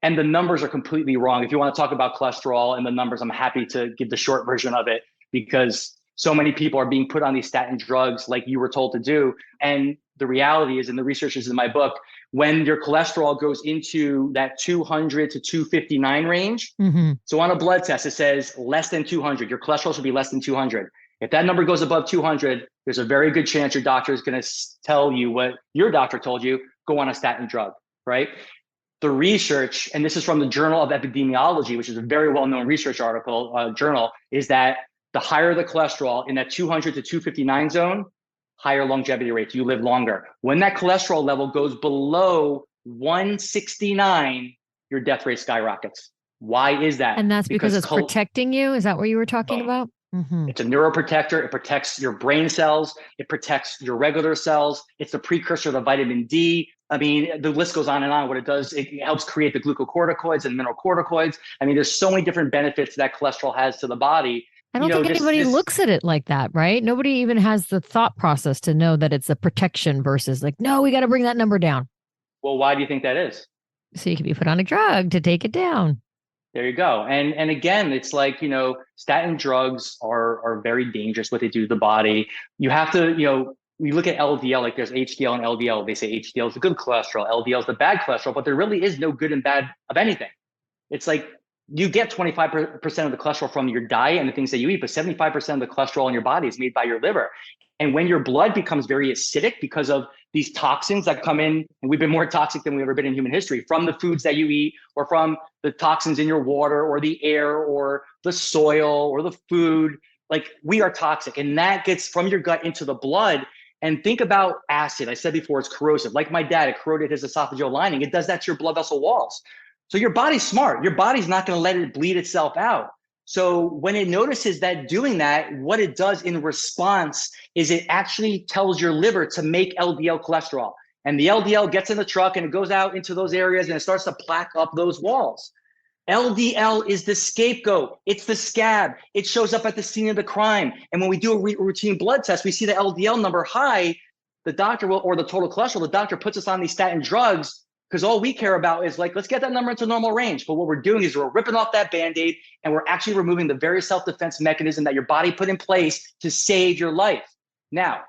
S2: And the numbers are completely wrong. If you want to talk about cholesterol and the numbers, I'm happy to give the short version of it, because so many people are being put on these statin drugs like you were told to do. And the reality is, and the research is in my book, when your cholesterol goes into that 200 to 259 range, so on a blood test, it says less than 200. Your cholesterol should be less than 200. If that number goes above 200, there's a very good chance your doctor is going to tell you what your doctor told you, go on a statin drug, right? The research, and this is from the Journal of Epidemiology, which is a very well-known research journal, is that the higher the cholesterol in that 200 to 259 zone, higher longevity rates. You live longer. When that cholesterol level goes below 169, your death rate skyrockets. Why is that?
S1: And that's because it's protecting you? Is that what you were talking about?
S2: It's a neuroprotector. It protects your brain cells. It protects your regular cells. It's the precursor to vitamin D. I mean, the list goes on and on. What it does, it helps create the glucocorticoids and mineralocorticoids. I mean, there's so many different benefits that cholesterol has to the body.
S1: I don't think anybody looks at it like that, right? Nobody even has the thought process to know that it's a protection versus like, no, we got to bring that number down.
S2: Well, why do you think that is?
S1: So you can be put on a drug to take it down.
S2: There you go. And again, it's like, statin drugs are very dangerous, what they do to the body. You have to, we look at LDL, like there's HDL and LDL. They say HDL is the good cholesterol, LDL is the bad cholesterol, but there really is no good and bad of anything. It's like you get 25% of the cholesterol from your diet and the things that you eat, but 75% of the cholesterol in your body is made by your liver. And when your blood becomes very acidic because of these toxins that come in, and we've been more toxic than we've ever been in human history, from the foods that you eat or from the toxins in your water or the air or the soil or the food, like we are toxic. And that gets from your gut into the blood. And think about acid. I said before, it's corrosive. Like my dad, it corroded his esophageal lining. It does that to your blood vessel walls. So your body's smart. Your body's not going to let it bleed itself out. So when it notices that doing that, what it does in response is it actually tells your liver to make LDL cholesterol. And the LDL gets in the truck and it goes out into those areas and it starts to plaque up those walls. LDL is the scapegoat. It's the scab. It shows up at the scene of the crime. And when we do a routine blood test, we see the LDL number high, the doctor will, or the total cholesterol, the doctor puts us on these statin drugs because all we care about is like, let's get that number into normal range. But what we're doing is we're ripping off that Band-Aid and we're actually removing the very self-defense mechanism that your body put in place to save your life. Now,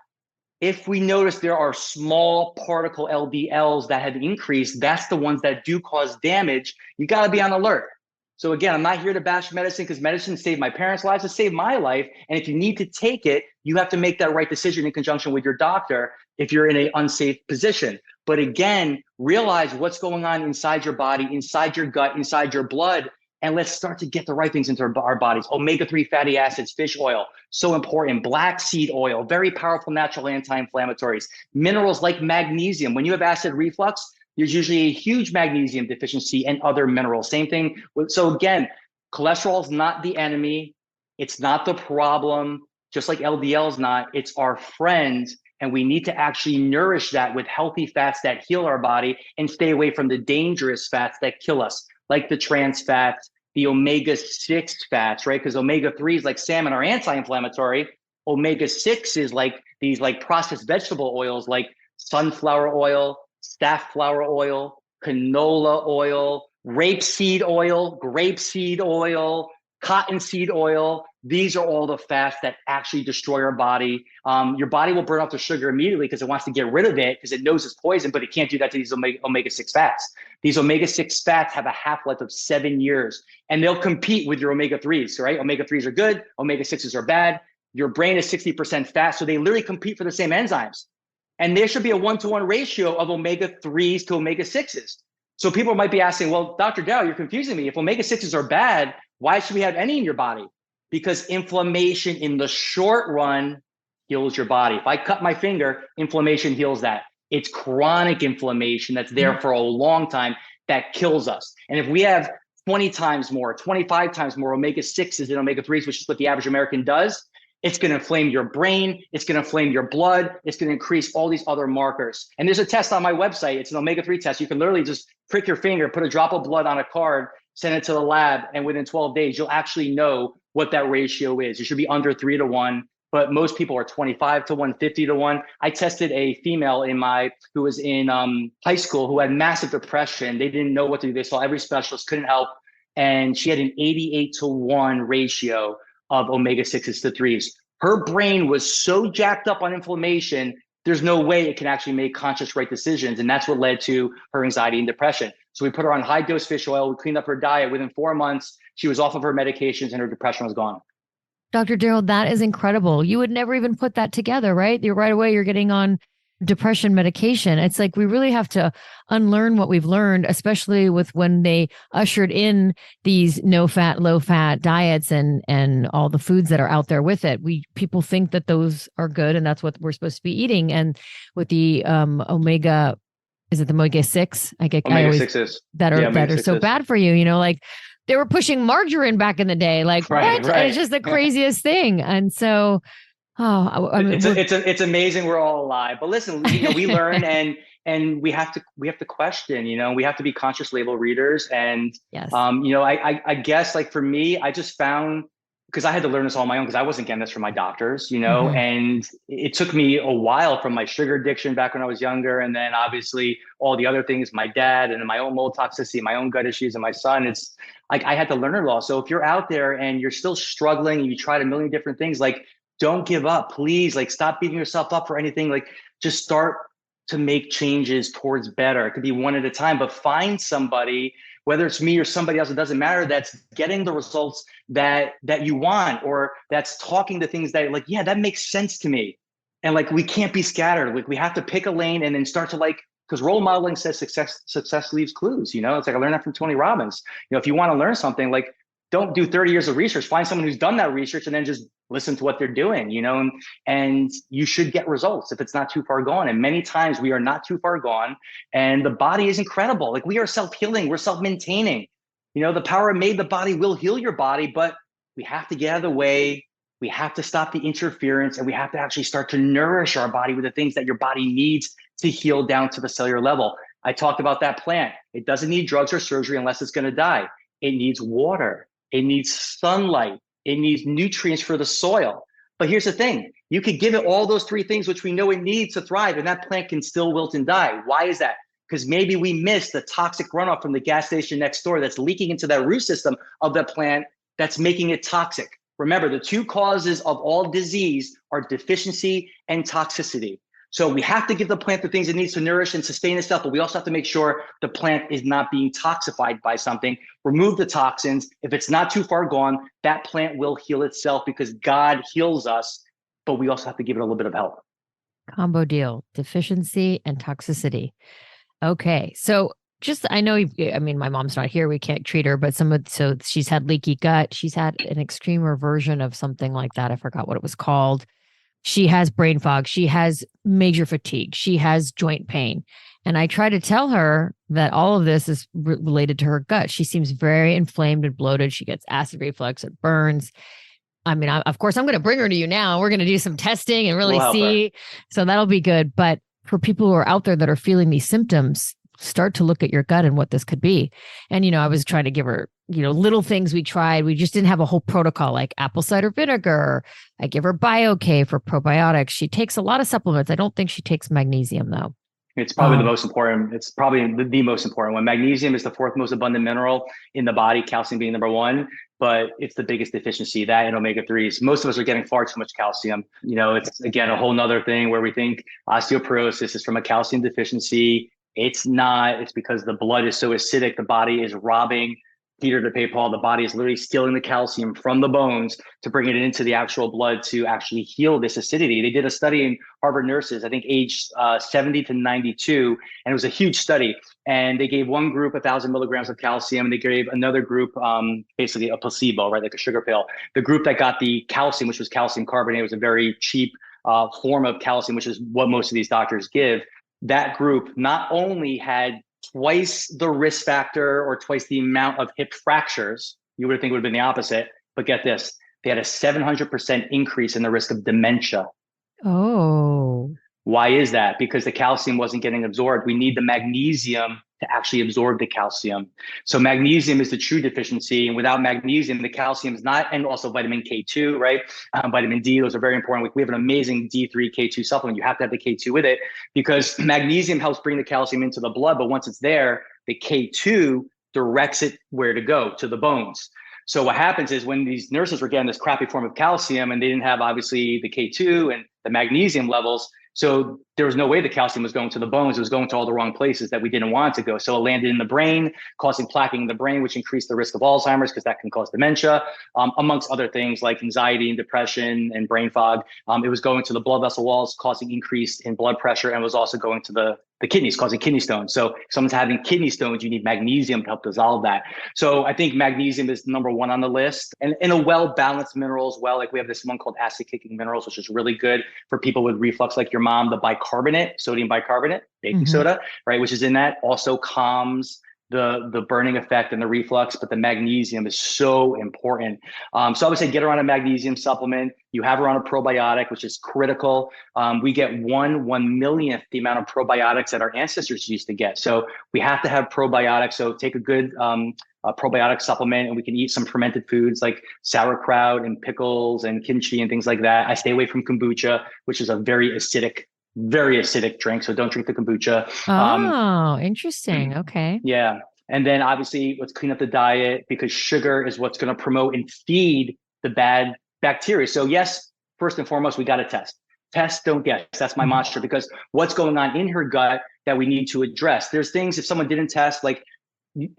S2: if we notice there are small particle LDLs that have increased, that's the ones that do cause damage. You got to be on alert. So again, I'm not here to bash medicine because medicine saved my parents' lives, it saved my life. And if you need to take it, you have to make that right decision in conjunction with your doctor if you're in an unsafe position. But again, realize what's going on inside your body, inside your gut, inside your blood, and let's start to get the right things into our bodies. Omega-3 fatty acids, fish oil, so important. Black seed oil, very powerful natural anti-inflammatories. Minerals like magnesium. When you have acid reflux, there's usually a huge magnesium deficiency and other minerals. Same thing. So again, cholesterol is not the enemy. It's not the problem, just like LDL is not. It's our friend. And we need to actually nourish that with healthy fats that heal our body and stay away from the dangerous fats that kill us, like the trans fats, the omega-6 fats, right? Because omega-3s like salmon are anti-inflammatory. Omega-6 is like these like processed vegetable oils like sunflower oil, safflower oil, canola oil, rapeseed oil, grapeseed oil, cottonseed oil. These are all the fats that actually destroy our body. Your body will burn off the sugar immediately because it wants to get rid of it because it knows it's poison, but it can't do that to these omega-6 fats. These omega-6 fats have a half-life of 7 years, and they'll compete with your omega-3s, right? Omega-3s are good, omega-6s are bad. Your brain is 60% fat, so they literally compete for the same enzymes. And there should be a 1-to-1 ratio of omega-3s to omega-6s. So people might be asking, well, Dr. Daryl, you're confusing me. If omega-6s are bad, why should we have any in your body? Because inflammation in the short run heals your body. If I cut my finger, inflammation heals that. It's chronic inflammation that's there for a long time that kills us. And if we have 20 times more, 25 times more omega-6s than omega-3s, which is what the average American does, it's going to inflame your brain. It's going to inflame your blood. It's going to increase all these other markers. And there's a test on my website. It's an omega-3 test. You can literally just prick your finger, put a drop of blood on a card, send it to the lab, and within 12 days, you'll actually know what that ratio is. It should be under 3-to-1, but most people are 25-to-1, 50-to-1. I tested a female who was in high school who had massive depression. They didn't know what to do. They saw every specialist, couldn't help. And she had an 88-to-1 ratio of omega-6s to 3s. Her brain was so jacked up on inflammation, there's no way it can actually make conscious right decisions. And that's what led to her anxiety and depression. So we put her on high dose fish oil. We cleaned up her diet. Within 4 months, she was off of her medications and her depression was gone.
S1: Dr. Daryl, that is incredible. You would never even put that together, right? Right away, you're getting on depression medication. It's like we really have to unlearn what we've learned, especially with when they ushered in these no fat, low fat diets and all the foods that are out there with it. People think that those are good and that's what we're supposed to be eating. And with the omega, is it the omega-6?
S2: Omega-6s
S1: that are so bad for you. Like they were pushing margarine back in the day. Like
S2: right,
S1: what?
S2: Right.
S1: It's just the craziest thing. And so
S2: it's amazing we're all alive. But listen, we learn and we have to question. We have to be conscious label readers. And
S1: yes.
S2: I guess like for me, I just found, because I had to learn this all on my own because I wasn't getting this from my doctors, and it took me a while from my sugar addiction back when I was younger, and then obviously all the other things, my dad, and then my own mold toxicity, my own gut issues, and my son. It's like I had to learn it all. So if you're out there and you're still struggling and you tried a million different things, like don't give up, please. Like stop beating yourself up for anything. Like just start to make changes towards better. It could be one at a time, but find somebody, whether it's me or somebody else, it doesn't matter, that's getting the results that you want, or that's talking to things that like, yeah, that makes sense to me. And like, we can't be scattered. Like we have to pick a lane and then start to because role modeling says success leaves clues, it's like I learned that from Tony Robbins. If you want to learn something, like don't do 30 years of research, find someone who's done that research and then just listen to what they're doing, and you should get results if it's not too far gone. And many times we are not too far gone, and the body is incredible. Like we are self-healing, we're self-maintaining. The power made the body will heal your body, but we have to get out of the way. We have to stop the interference, and we have to actually start to nourish our body with the things that your body needs to heal down to the cellular level. I talked about that plant. It doesn't need drugs or surgery unless it's going to die. It needs water. It needs sunlight. It needs nutrients for the soil. But here's the thing. You could give it all those 3 things, which we know it needs to thrive, and that plant can still wilt and die. Why is that? Because maybe we missed the toxic runoff from the gas station next door that's leaking into that root system of that plant that's making it toxic. Remember, the 2 causes of all disease are deficiency and toxicity. So we have to give the plant the things it needs to nourish and sustain itself, but we also have to make sure the plant is not being toxified by something. Remove the toxins. If it's not too far gone, that plant will heal itself because God heals us, but we also have to give it a little bit of help.
S1: Combo deal, deficiency and toxicity. Okay. So I know, my mom's not here. We can't treat her, but so she's had leaky gut. She's had an extreme version of something like that. I forgot what it was called. She has brain fog. She has major fatigue. She has joint pain. And I try to tell her that all of this is related to her gut. She seems very inflamed and bloated. She gets acid reflux. It burns. Of course, I'm going to bring her to you now. We're going to do some testing and really see. So that'll be good. But for people who are out there that are feeling these symptoms, start to look at your gut and what this could be. And, I was trying to give her, little things we tried. We just didn't have a whole protocol like apple cider vinegar. I give her BioK for probiotics. She takes a lot of supplements. I don't think she takes magnesium though.
S2: It's probably the most important. It's probably the most important one. Magnesium is the 4th most abundant mineral in the body, calcium being number 1. but it's the biggest deficiency, that and omega-3s. Most of us are getting far too much calcium. It's again a whole nother thing where we think osteoporosis is from a calcium deficiency. It's not. It's because the blood is so acidic, the body is robbing Peter to pay Paul. The body is literally stealing the calcium from the bones to bring it into the actual blood to actually heal this acidity. They did a study in Harvard nurses, I think aged 70 to 92, and it was a huge study. And they gave one group 1,000 milligrams of calcium, and they gave another group basically a placebo, right, like a sugar pill. The group that got the calcium, which was calcium carbonate, was a very cheap form of calcium, which is what most of these doctors give. That group not only had twice the risk factor or twice the amount of hip fractures, you would think it would have been the opposite, but get this, they had a 700% increase in the risk of dementia.
S1: Oh.
S2: Why is that? Because the calcium wasn't getting absorbed. We need the magnesium to actually absorb the calcium. So magnesium is the true deficiency. And without magnesium, the calcium is not, and also vitamin K2, right? Vitamin D, those are very important. We have an amazing D3 K2 supplement. You have to have the K2 with it because magnesium helps bring the calcium into the blood. But once it's there, the K2 directs it where to go, to the bones. So what happens is when these nurses were getting this crappy form of calcium and they didn't have obviously the K2 and the magnesium levels, so there was no way the calcium was going to the bones. It was going to all the wrong places that we didn't want it to go. So it landed in the brain, causing plaquing in the brain, which increased the risk of Alzheimer's because that can cause dementia, amongst other things like anxiety and depression and brain fog. It was going to the blood vessel walls, causing increase in blood pressure, and was also going to the kidneys, causing kidney stones. So if someone's having kidney stones, you need magnesium to help dissolve that. So I think magnesium is number one on the list. And in a well-balanced mineral as well, like we have this one called acid-kicking minerals, which is really good for people with reflux like your mom, the bicarbonate, sodium bicarbonate, baking soda, right, which is in that, also calms the burning effect and the reflux, but the magnesium is so important. So I would say get her on a magnesium supplement. You have her on a probiotic, which is critical. We get 1/1,000,000th the amount of probiotics that our ancestors used to get. So we have to have probiotics. So take a good probiotic supplement, and we can eat some fermented foods like sauerkraut and pickles and kimchi and things like that. I stay away from kombucha, which is a very acidic drink. So don't drink the kombucha.
S1: Oh, interesting. Okay.
S2: Yeah. And then obviously let's clean up the diet because sugar is what's going to promote and feed the bad bacteria. So yes, first and foremost, we got to test. Test, don't guess. That's my mantra because what's going on in her gut that we need to address. There's things, if someone didn't test, like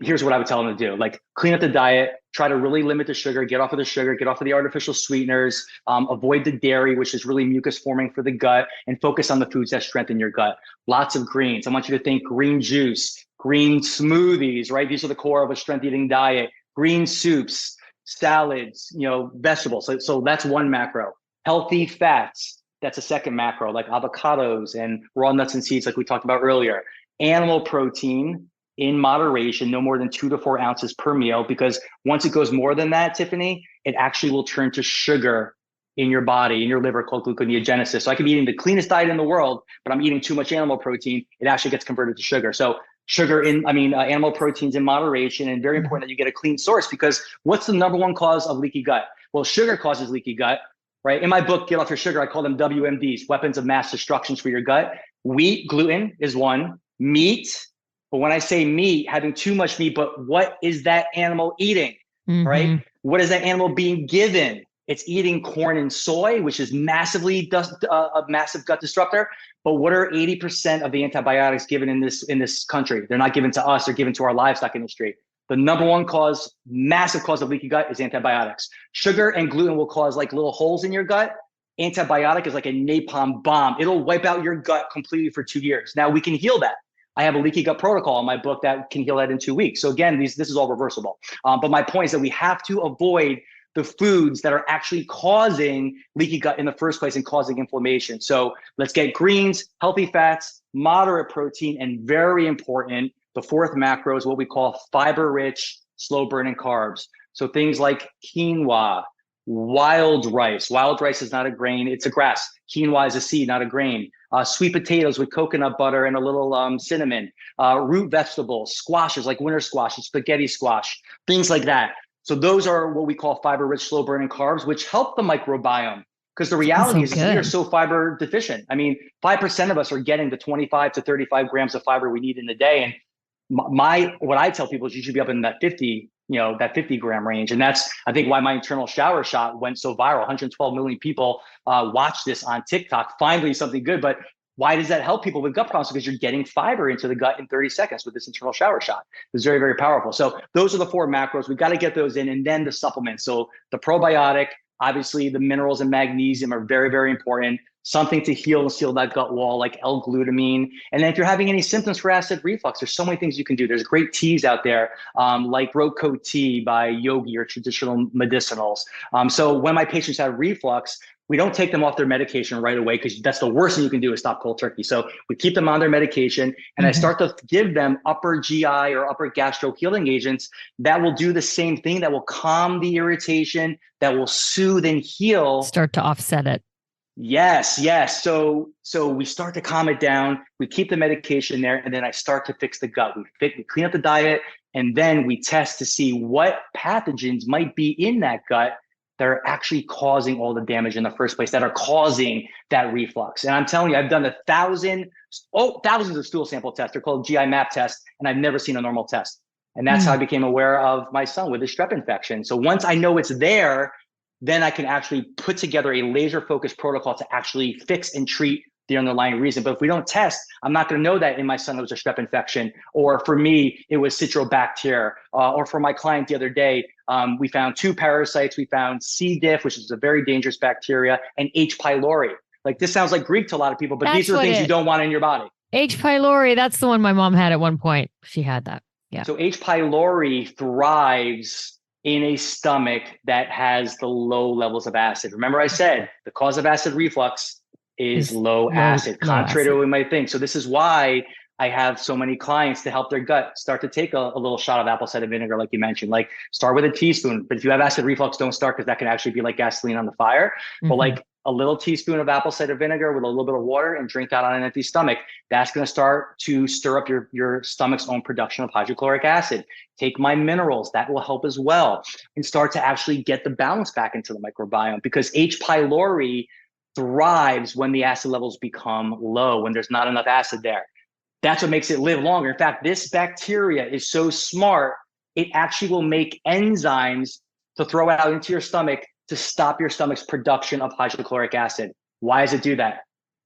S2: here's what I would tell them to do. Like clean up the diet, try to really limit the sugar, get off of the sugar, get off of the artificial sweeteners, avoid the dairy, which is really mucus forming for the gut, and focus on the foods that strengthen your gut. Lots of greens. I want you to think green juice, green smoothies, right? These are the core of a strength eating diet. Green soups, salads, vegetables. So that's one macro. Healthy fats. That's a second macro, like avocados and raw nuts and seeds, like we talked about earlier. Animal protein in moderation, no more than 2 to 4 ounces per meal, because once it goes more than that, Tiffany, it actually will turn to sugar in your body, in your liver, called gluconeogenesis. So I could be eating the cleanest diet in the world, but I'm eating too much animal protein. It actually gets converted to sugar. So animal proteins in moderation, and very important that you get a clean source, because what's the number one cause of leaky gut? Well, sugar causes leaky gut, right? In my book, Get Off Your Sugar, I call them WMDs, weapons of mass destruction for your gut. Wheat, gluten is one. Meat. But when I say meat, having too much meat, but what is that animal eating, right? What is that animal being given? It's eating corn and soy, which is a massive gut disruptor. But what are 80% of the antibiotics given in this country? They're not given to us, they're given to our livestock industry. The number one massive cause of leaky gut is antibiotics. Sugar and gluten will cause like little holes in your gut. Antibiotic is like a napalm bomb. It'll wipe out your gut completely for 2 years. Now we can heal that. I have a leaky gut protocol in my book that can heal that in 2 weeks. So again, this is all reversible. But my point is that we have to avoid the foods that are actually causing leaky gut in the first place and causing inflammation. So let's get greens, healthy fats, moderate protein, and very important, the fourth macro is what we call fiber-rich, slow-burning carbs. So things like quinoa, wild rice. Wild rice is not a grain, it's a grass. Quinoa is a seed, not a grain. Sweet potatoes with coconut butter and a little cinnamon. Root vegetables, squashes like winter squash and spaghetti squash, things like that. So those are what we call fiber-rich, slow-burning carbs, which help the microbiome. Because the reality is we are so fiber deficient. I mean, 5% of us are getting the 25 to 35 grams of fiber we need in a day. And what I tell people is you should be up in that 50 that 50 gram range. And that's, I think, why my internal shower shot went so viral. 112 million people watched this on TikTok. Finally, something good. But why does that help people with gut problems? Because you're getting fiber into the gut in 30 seconds with this internal shower shot. It's very, very powerful. So those are the 4 macros. We've got to get those in, and then the supplements. So the probiotic, obviously the minerals and magnesium are very, very important. Something to heal and seal that gut wall, like L-glutamine. And then if you're having any symptoms for acid reflux, there's so many things you can do. There's great teas out there, like throat coat tea by Yogi or traditional medicinals. So when my patients have reflux, we don't take them off their medication right away, because that's the worst thing you can do is stop cold turkey. So we keep them on their medication, and I start to give them upper GI or upper gastro healing agents that will do the same thing, that will calm the irritation, that will soothe and heal.
S1: Start to offset it.
S2: Yes. So we start to calm it down. We keep the medication there, and then I start to fix the gut. We clean up the diet, and then we test to see what pathogens might be in that gut that are actually causing all the damage in the first place, that are causing that reflux. And I'm telling you, I've done thousands of stool sample tests. They're called GI map tests, and I've never seen a normal test. And that's how I became aware of my son with his strep infection. So once I know it's there, then I can actually put together a laser focused protocol to actually fix and treat the underlying reason. But if we don't test, I'm not going to know that in my son it was a strep infection, or for me, it was citrobacteria, or for my client the other day, we found 2 parasites. We found C. diff, which is a very dangerous bacteria, and H. pylori. Like, this sounds like Greek to a lot of people, but these are the things you don't want in your body.
S1: H. pylori, that's the one my mom had at one point. She had that. Yeah.
S2: So H. pylori thrives in a stomach that has the low levels of acid. Remember I said the cause of acid reflux is low acid, contrary to what we might think. So this is why I have so many clients to help their gut start to take a little shot of apple cider vinegar, like you mentioned. Like, start with a teaspoon, but if you have acid reflux, don't start, because that can actually be like gasoline on the fire. But like a little teaspoon of apple cider vinegar with a little bit of water, and drink that on an empty stomach. That's going to start to stir up your stomach's own production of hydrochloric acid. Take my minerals, that will help as well, and start to actually get the balance back into the microbiome, because H. pylori thrives when the acid levels become low, when there's not enough acid there. That's what makes it live longer. In fact, this bacteria is so smart, it actually will make enzymes to throw out into your stomach to stop your stomach's production of hydrochloric acid. Why does it do that?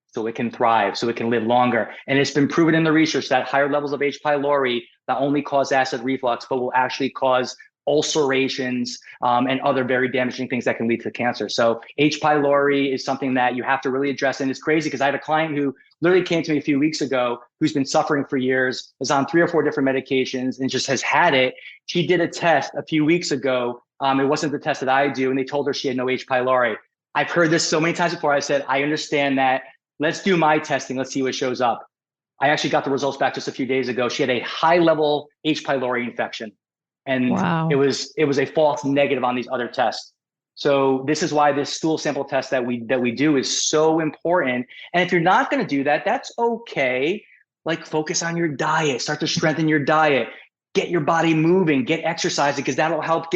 S2: So it can thrive, so it can live longer. And it's been proven in the research that higher levels of H. pylori not only cause acid reflux, but will actually cause ulcerations and other very damaging things that can lead to cancer. So H. pylori is something that you have to really address. And it's crazy, because I had a client who literally came to me a few weeks ago, who's been suffering for years, is on 3 or 4 different medications, and just has had it. She did a test a few weeks ago. It wasn't the test that I do, and they told her she had no H. pylori. I've heard this so many times before. I said, I understand that. Let's do my testing. Let's see what shows up. I actually got the results back just a few days ago. She had a high level H. pylori infection. And it was a false negative on these other tests. So this is why this stool sample test that we do is so important. And if you're not going to do that, that's okay. Like, focus on your diet, start to strengthen your diet, get your body moving, get exercising, because that'll help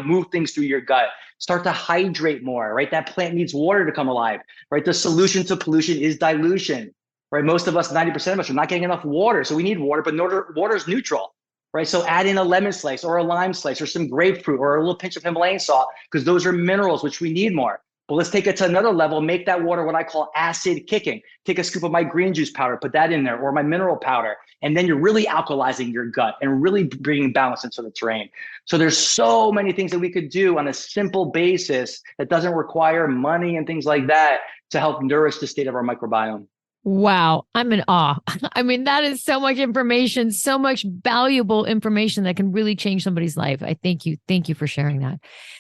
S2: move things through your gut. Start to hydrate more, right? That plant needs water to come alive, right? The solution to pollution is dilution, right? Most of us, 90% of us, are not getting enough water. So we need water, but water is neutral. Right. So add in a lemon slice or a lime slice or some grapefruit or a little pinch of Himalayan salt, because those are minerals, which we need more. But let's take it to another level, make that water what I call acid kicking. Take a scoop of my green juice powder, put that in there, or my mineral powder. And then you're really alkalizing your gut and really bringing balance into the terrain. So there's so many things that we could do on a simple basis that doesn't require money and things like that to help nourish the state of our microbiome.
S1: Wow. I'm in awe. I mean, that is so much information, so much valuable information that can really change somebody's life. I thank you. Thank you for sharing that.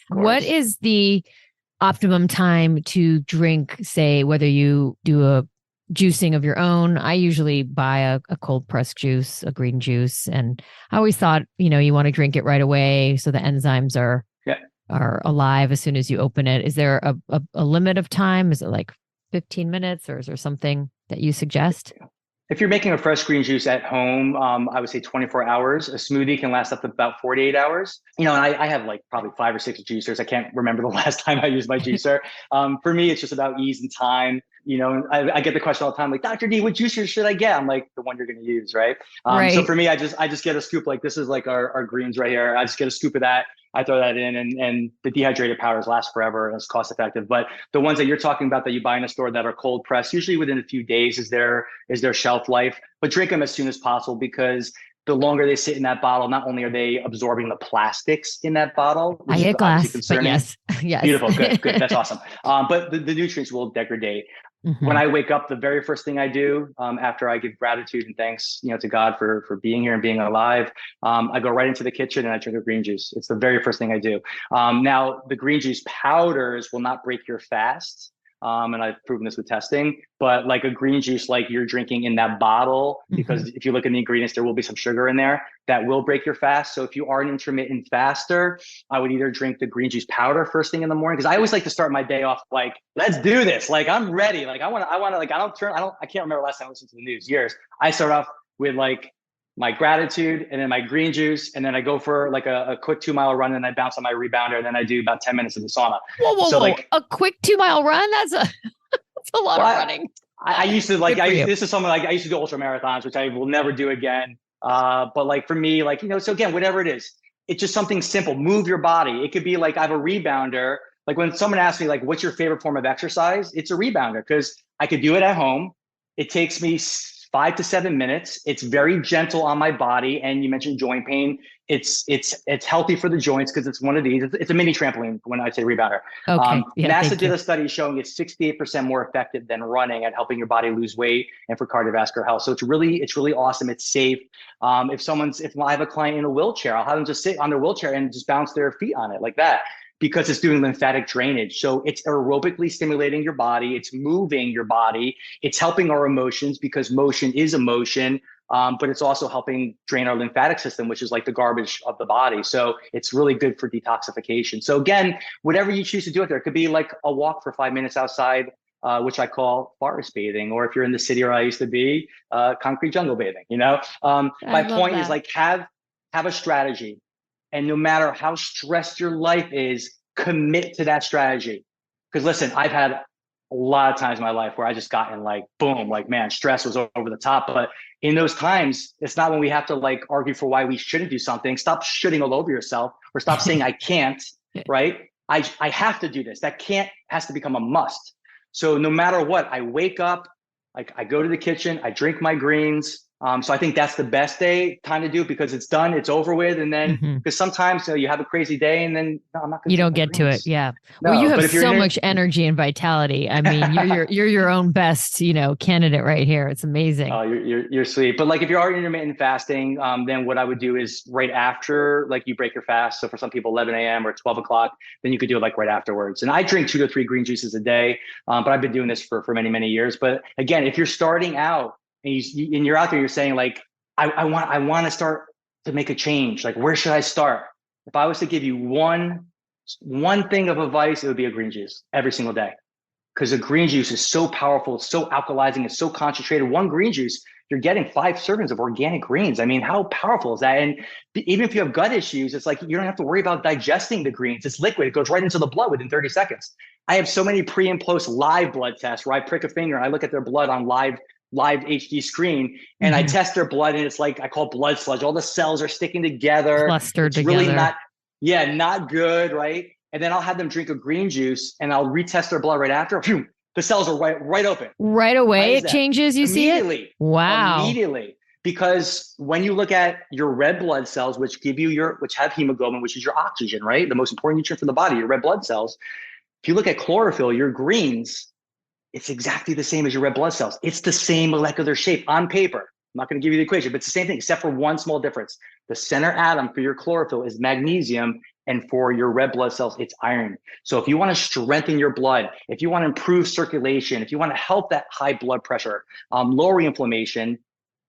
S1: What is the optimum time to drink, say, whether you do a juicing of your own? I usually buy a cold pressed juice, a green juice. And I always thought, you want to drink it right away, so the enzymes are alive as soon as you open it. Is there a limit of time? Is it like 15 minutes, or is there something that you suggest?
S2: If you're making a fresh green juice at home, I would say 24 hours. A smoothie can last up to about 48 hours. And I have like probably 5 or 6 juicers. I can't remember the last time I used my juicer. For me, it's just about ease and time. And I get the question all the time, like, Dr. D, what juicer should I get? I'm like, the one you're going to use, right? So
S1: Right.
S2: for me, I just get a scoop. Like this is like our greens right here. I just get a scoop of that. I throw that in, and the dehydrated powders last forever and it's cost effective. But the ones that you're talking about that you buy in a store that are cold pressed, usually within a few days is their shelf life. But drink them as soon as possible, because the longer they sit in that bottle, not only are they absorbing the plastics in that bottle,
S1: I
S2: which is
S1: hit
S2: obviously
S1: glass, but
S2: concerning.
S1: yes, yes.
S2: Beautiful, good, that's awesome. But the nutrients will degrade. When
S1: Mhm.
S2: I wake up, the very first thing I do, after I give gratitude and thanks, to God for being here and being alive, I go right into the kitchen and I drink a green juice. It's the very first thing I do. Now, the green juice powders will not break your fast. And I've proven this with testing, but like a green juice, like you're drinking in that bottle, because
S1: Mhm.
S2: if you look in the ingredients, there will be some sugar in there that will break your fast. So if you are an intermittent faster, I would either drink the green juice powder first thing in the morning, because I always like to start my day off like, let's do this. Like I'm ready. Like I want to, like, I can't remember last time I listened to the news, years. I start off with like my gratitude and then my green juice. And then I go for like a quick 2 mile run and I bounce on my rebounder. And then I do about 10 minutes in the sauna.
S1: Whoa, whoa,
S2: So
S1: whoa!
S2: like,
S1: A quick 2 mile run? That's a that's a lot
S2: well,
S1: of running.
S2: I used to like,
S1: Good for you.
S2: this is something like I used to do ultra marathons, which I will never do again. But like for me, like, so again, whatever it is, it's just something simple. Move your body. It could be like I have a rebounder. Like when someone asks me like, what's your favorite form of exercise? It's a rebounder, because I could do it at home. It takes me 5 to 7 minutes. It's very gentle on my body. And you mentioned joint pain. It's healthy for the joints because it's one of these. It's a mini trampoline when I say rebounder.
S1: Okay. Yeah.
S2: NASA
S1: Thank
S2: did
S1: you.
S2: a study showing it's 68% more effective than running at helping your body lose weight and for cardiovascular health. So it's really awesome. It's safe. If I have a client in a wheelchair, I'll have them just sit on their wheelchair and just bounce their feet on it like that, because it's doing lymphatic drainage. So it's aerobically stimulating your body. It's moving your body. It's helping our emotions, because motion is emotion. But it's also helping drain our lymphatic system, which is like the garbage of the body. So it's really good for detoxification. So again, whatever you choose to do out there, it could be like a walk for 5 minutes outside, which I call forest bathing, or if you're in the city where I used to be, concrete jungle bathing.
S1: I
S2: My
S1: love
S2: point is
S1: that.
S2: like have a strategy, and no matter how stressed your life is, commit to that strategy. Because listen, I've had a lot of times in my life where I just gotten like, boom, like, man, stress was over the top. But in those times, it's not when we have to like argue for why we shouldn't do something. Stop shitting all over yourself, or stop saying I can't, right? I have to do this. That can't has to become a must. So no matter what, I wake up, like I go to the kitchen, I drink my greens. So I think that's the best time to do it, because it's done, it's over with. And then,
S1: Mhm.
S2: because sometimes you have a crazy day and then, no, I'm not going
S1: You
S2: to drink
S1: don't
S2: my
S1: get to it.
S2: greens.
S1: Yeah. Well, you
S2: No,
S1: have
S2: but if you're
S1: so
S2: in it,
S1: much energy and vitality. I mean, you're your own best, candidate right here. It's amazing.
S2: oh, you're sweet. But like if you are intermittent fasting, then what I would do is right after, like you break your fast. So for some people, 11 a.m. or 12 o'clock, then you could do it like right afterwards. And I drink 2 to 3 green juices a day, but I've been doing this for many years. But again, if you're starting out and you're out there, you're saying like, I want to start to make a change. Like, where should I start? If I was to give you one thing of advice, it would be a green juice every single day, because the green juice is so powerful, it's so alkalizing, it's so concentrated. One green juice, you're getting 5 servings of organic greens. I mean, how powerful is that? And even if you have gut issues, it's like you don't have to worry about digesting the greens. It's liquid, it goes right into the blood within 30 seconds. I have so many pre and post live blood tests where I prick a finger and I look at their blood on live HD screen, and I
S1: Mhm.
S2: test their blood, and it's like I call blood sludge. All the cells are sticking together.
S1: Clustered
S2: It's really
S1: together.
S2: not, yeah, not good, right? And then I'll have them drink a green juice and I'll retest their blood right after. Phew, the cells are right open.
S1: Right
S2: Why
S1: away,
S2: is
S1: it
S2: that?
S1: changes. You see it?
S2: Immediately,
S1: Wow.
S2: immediately. Because when you look at your red blood cells, which have hemoglobin, which is your oxygen, right? The most important nutrient for the body, your red blood cells. If you look at chlorophyll, your greens, it's exactly the same as your red blood cells. It's the same molecular shape on paper. I'm not going to give you the equation, but it's the same thing, except for one small difference. The center atom for your chlorophyll is magnesium, and for your red blood cells, it's iron. So if you want to strengthen your blood, if you want to improve circulation, if you want to help that high blood pressure, lower inflammation,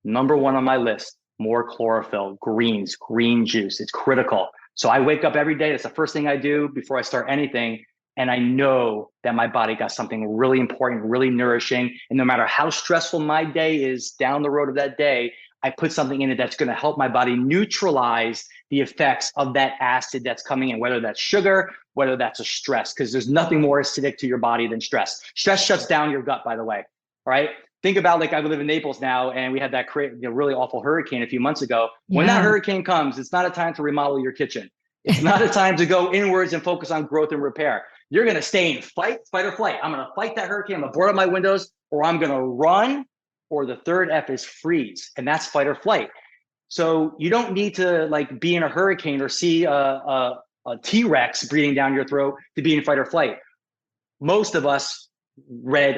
S2: number one on my list, more chlorophyll, greens, green juice. It's critical. So I wake up every day. That's the first thing I do before I start anything. and I know that my body got something really important, really nourishing. And no matter how stressful my day is down the road of that day, I put something in it that's going to help my body neutralize the effects of that acid that's coming in, whether that's sugar, whether that's a stress, because there's nothing more acidic to your body than stress. Stress shuts down your gut, by the way. All right. Think about, like, I live in Naples now, and we had that really awful hurricane a few months ago. When that hurricane comes, it's not a time to remodel your kitchen. It's not a time to go inwards and focus on growth and repair. You're going to stay in fight or flight. I'm going to fight that hurricane. I'm going to board up my windows, or I'm going to run, or the third F is freeze. And that's fight or flight. So you don't need to, like, be in a hurricane or see a T-Rex breathing down your throat to be in fight or flight. Most of us,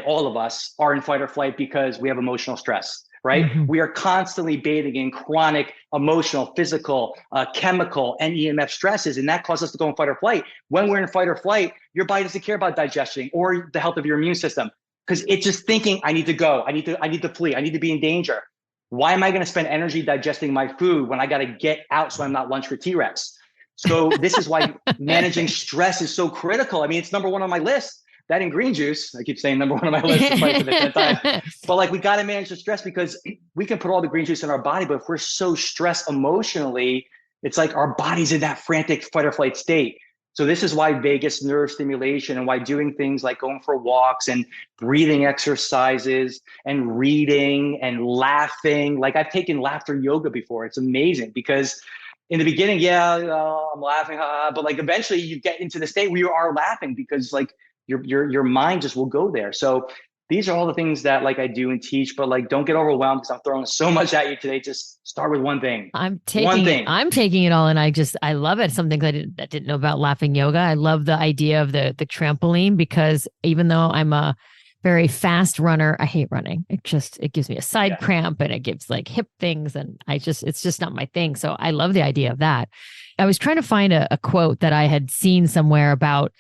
S2: all of us, are in fight or flight because we have emotional stress, right? Mm-hmm. We are constantly bathing in chronic emotional, physical, chemical, and EMF stresses, and that causes us to go in fight or flight. When we're in fight or flight, your body doesn't care about digestion or the health of your immune system, because it's just thinking, I need to go, I need to flee, I need to be in danger. Why am I going to spend energy digesting my food when I got to get out so I'm not lunch for T-Rex? So this is why managing stress is so critical. I mean, it's number one on my list. That and green juice. I keep saying number one on my list for the 10th time. But, like, we got to manage the stress, because we can put all the green juice in our body, but if we're so stressed emotionally, it's like our body's in that frantic fight or flight state. So this is why vagus nerve stimulation, and why doing things like going for walks and breathing exercises and reading and laughing. Like, I've taken laughter yoga before. It's amazing, because in the beginning, I'm laughing, but, like, eventually you get into the state where you are laughing, because, like, your mind just will go there. So these are all the things that, like, I do and teach, but, like, don't get overwhelmed, because I'm throwing so much at you today. Just start with one thing.
S1: I'm taking it all, and I love it. Something I didn't know about laughing yoga. I love the idea of the trampoline, because even though I'm a very fast runner, I hate running. It gives me a side cramp, and it gives, like, hip things, and it's just not my thing. So I love the idea of that. I was trying to find a quote that I had seen somewhere about,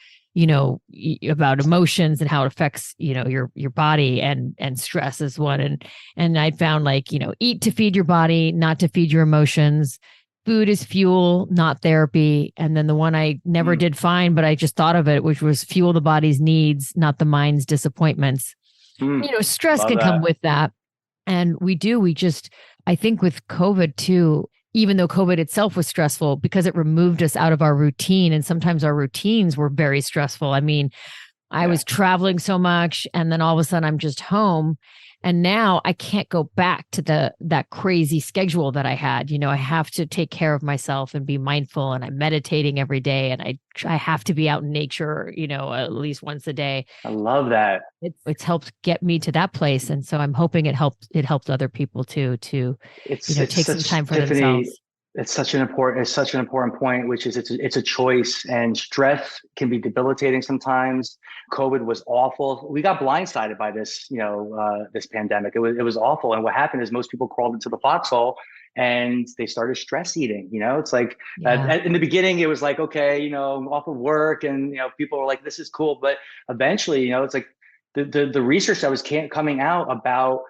S1: about emotions and how it affects, your body, and stress is one. And I found, like, eat to feed your body, not to feed your emotions. Food is fuel, not therapy. And then the one I never did find, but I just thought of it, which was fuel the body's needs, not the mind's disappointments. Stress can come with that. And I think with COVID too, even though COVID itself was stressful, because it removed us out of our routine, and sometimes our routines were very stressful. I mean, I was traveling so much, and then all of a sudden I'm just home, and now I can't go back to that crazy schedule that I had. I have to take care of myself and be mindful, and I'm meditating every day, and I have to be out in nature, at least once a day.
S2: I love that.
S1: It's helped get me to that place, and so I'm hoping it helped other people too to take some time for
S2: Tiffany,
S1: themselves.
S2: It's such an important point, which is it's a choice, and stress can be debilitating sometimes. COVID was awful. We got blindsided by this, this pandemic. It was awful. And what happened is most people crawled into the foxhole, and they started stress eating. It's like, in the beginning, it was like, okay, off of work, and, people were like, this is cool. But eventually, it's like the research that was coming out about,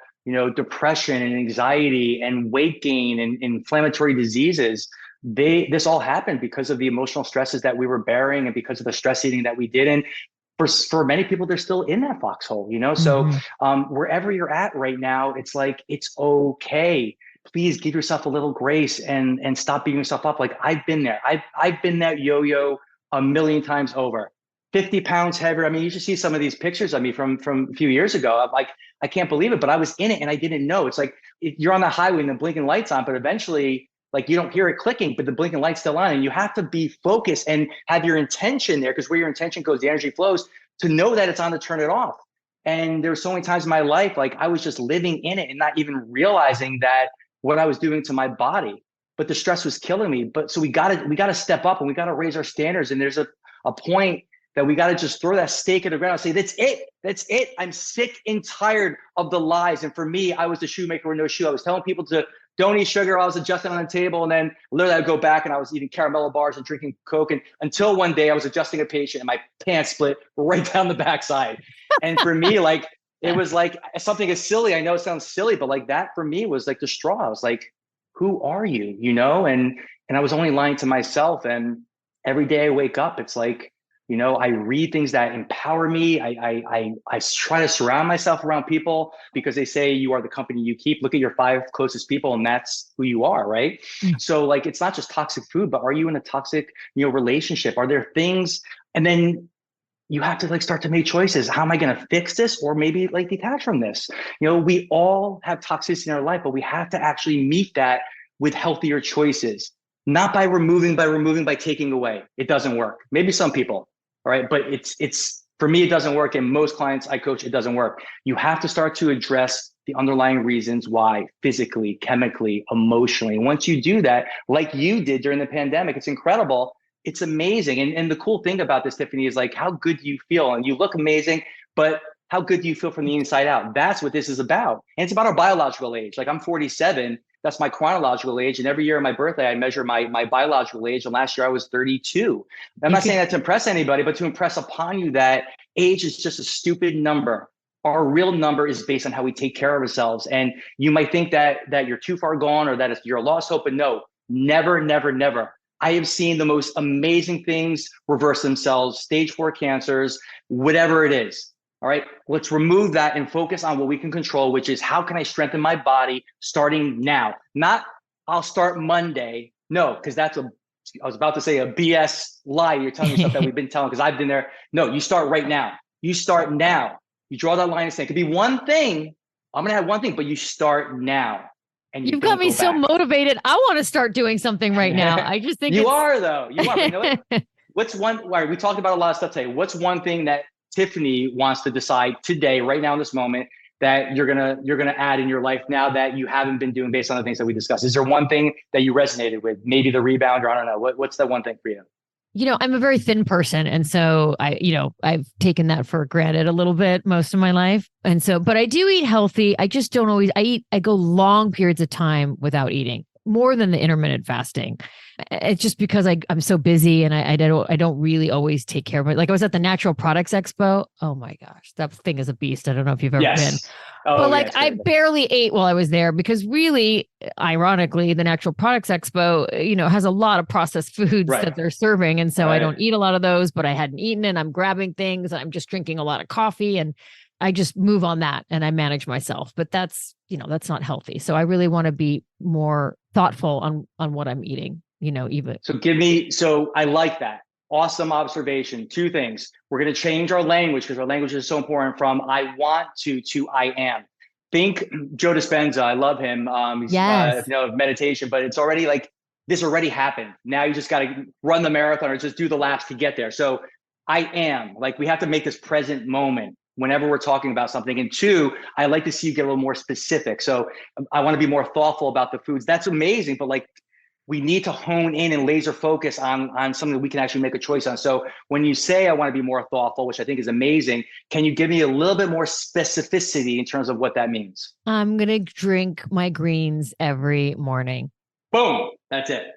S2: depression and anxiety and weight gain and inflammatory diseases, this all happened because of the emotional stresses that we were bearing, and because of the stress eating that we did. And for many people, they're still in that foxhole, So wherever you're at right now, it's like, it's okay. Please give yourself a little grace and stop beating yourself up. Like, I've been there. I've been that yo-yo a million times over. 50 pounds heavier. I mean, you should see some of these pictures of me from a few years ago. I'm like, I can't believe it, but I was in it and I didn't know. It's like, you're on the highway and the blinking light's on, but eventually, like, you don't hear it clicking, but the blinking light's still on, and you have to be focused and have your intention there, because where your intention goes, the energy flows, to know that it's on to turn it off. And there were so many times in my life, like, I was just living in it and not even realizing that what I was doing to my body, but the stress was killing me. But so we gotta step up, and we gotta raise our standards. And there's a point that we got to just throw that stake in the ground and say, that's it. I'm sick and tired of the lies. And for me, I was the shoemaker with no shoe. I was telling people to don't eat sugar. I was adjusting on the table. And then literally I'd go back and I was eating caramello bars and drinking Coke. And until one day I was adjusting a patient and my pants split right down the backside. And for me, like, it was like something as silly. I know it sounds silly, but, like, that for me was like the straw. I was like, who are you? And I was only lying to myself. And every day I wake up, it's like, I read things that empower me. I try to surround myself around people because they say you are the company you keep. Look at your 5 closest people, and that's who you are, right?
S1: Mm.
S2: So like, it's not just toxic food, but are you in a toxic, relationship? Are there things? And then you have to like start to make choices. How am I going to fix this, or maybe like detach from this? We all have toxicity in our life, but we have to actually meet that with healthier choices, not by removing, by taking away. It doesn't work. Maybe some people, all right, but it's for me, it doesn't work. And most clients I coach, it doesn't work. You have to start to address the underlying reasons why, physically, chemically, emotionally. And once you do that, like you did during the pandemic, it's incredible. It's amazing. And the cool thing about this, Tiffany, is like, how good do you feel? And you look amazing, but how good do you feel from the inside out? That's what this is about. And it's about our biological age. Like, I'm 47. That's my chronological age. And every year on my birthday, I measure my biological age. And last year I was 32. I'm not saying that to impress anybody, but to impress upon you that age is just a stupid number. Our real number is based on how we take care of ourselves. And you might think that you're too far gone, or that you're a lost hope, but no, never, never, never. I have seen the most amazing things reverse themselves, stage 4 cancers, whatever it is. All right, let's remove that and focus on what we can control, which is how can I strengthen my body starting now? Not I'll start Monday. No, because I was about to say a BS lie you're telling yourself that we've been telling, because I've been there. No, you start right now. You start now. You draw that line and say, it could be one thing. I'm going to have one thing, but you start now. And
S1: You've got me so motivated. I want to start doing something right now. I just think
S2: you are, though. You are. But you know what? What's one? We talked about a lot of stuff today. What's one thing that Tiffany wants to decide today, right now in this moment, that you're gonna add in your life now that you haven't been doing based on the things that we discussed? Is there one thing that you resonated with? Maybe the rebound, or I don't know. What's that one thing for you?
S1: I'm a very thin person. And so I've taken that for granted a little bit most of my life. And so, but I do eat healthy. I just don't always, I go long periods of time without eating, more than the intermittent fasting. It's just because I'm so busy, and I don't really always take care of it. Like, I was at the Natural Products Expo. Oh my gosh, that thing is a beast. I don't know if you've ever been. But like, I barely ate while I was there, because really, ironically, the Natural Products Expo, has a lot of processed foods that they're serving. And so I don't eat a lot of those, but I hadn't eaten, and I'm grabbing things, and I'm just drinking a lot of coffee, and I just move on that, and I manage myself. But that's not healthy. So I really want to be more thoughtful on what I'm eating, even.
S2: So I like that. Awesome observation. 2 things. We're going to change our language, because our language is so important, from I want to I am. Think Joe Dispenza. I love him. He's meditation, but it's already like, this already happened. Now you just got to run the marathon, or just do the laps to get there. So I am, like, we have to make this present moment whenever we're talking about something. And 2, I like to see you get a little more specific. So I want to be more thoughtful about the foods. That's amazing. But like, we need to hone in and laser focus on something that we can actually make a choice on. So when you say, I want to be more thoughtful, which I think is amazing, can you give me a little bit more specificity in terms of what that means?
S1: I'm going to drink my greens every morning.
S2: Boom. That's it.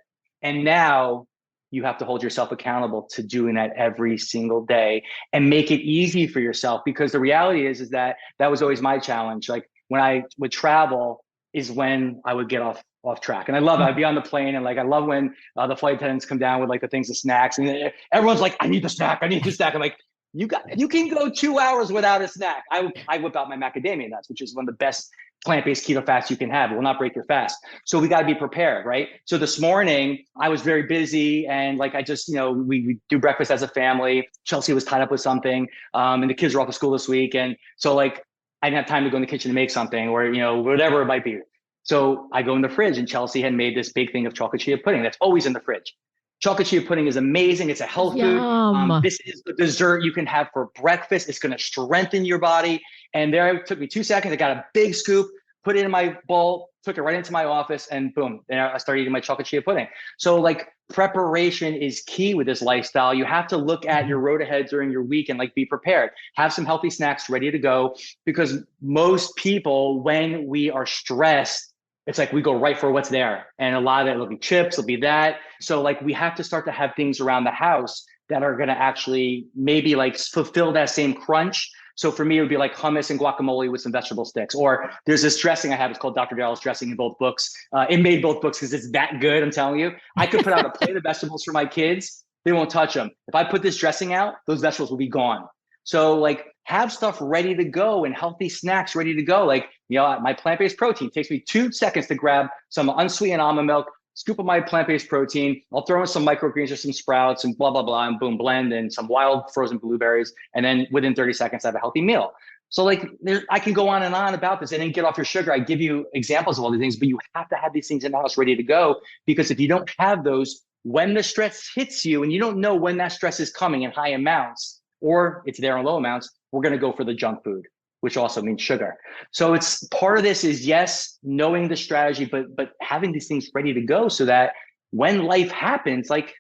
S2: And now you have to hold yourself accountable to doing that every single day, and make it easy for yourself. Because the reality is that was always my challenge. Like, when I would travel is when I would get off track. And I love it. I'd be on the plane, and like, I love when the flight attendants come down with like the things, the snacks, and everyone's like, I need the snack. I'm like, you can go 2 hours without a snack. I whip out my macadamia nuts, which is one of the best plant-based keto fats you can have. It will not break your fast. So we got to be prepared, right? So this morning I was very busy, and like, I just, we do breakfast as a family. Chelsea was tied up with something, and the kids are off to school this week. And so like, I didn't have time to go in the kitchen to make something, or, whatever it might be. So I go in the fridge, and Chelsea had made this big thing of chocolate chia pudding that's always in the fridge. Chocolate chia pudding is amazing. It's a health food. This is the dessert you can have for breakfast. It's going to strengthen your body. And there, it took me 2 seconds. I got a big scoop, put it in my bowl, took it right into my office, and boom, I started eating my chocolate chia pudding. So like, preparation is key with this lifestyle. You have to look at your road ahead during your week and like, be prepared. Have some healthy snacks ready to go, because most people, when we are stressed, it's like we go right for what's there. And a lot of it will be chips, it'll be that. So like, we have to start to have things around the house that are going to actually maybe like fulfill that same crunch. So for me, it would be like hummus and guacamole with some vegetable sticks. Or there's this dressing I have. It's called Dr. Daryl's dressing in both books. It made both books because it's that good. I'm telling you, I could put out a plate of vegetables for my kids, they won't touch them. If I put this dressing out, those vegetables will be gone. So like have stuff ready to go and healthy snacks ready to go. Like, my plant-based protein takes me 2 seconds to grab some unsweetened almond milk, scoop of my plant-based protein. I'll throw in some microgreens or some sprouts and blah, blah, blah, and boom, blend and some wild frozen blueberries. And then within 30 seconds, I have a healthy meal. So like I can go on and on about this and then get off your sugar. I give you examples of all these things, but you have to have these things in the house ready to go, because if you don't have those, when the stress hits you and you don't know when that stress is coming in high amounts or it's there in low amounts, we're going to go for the junk food, which also means sugar. So it's part of this is, yes, knowing the strategy, but having these things ready to go so that when life happens, like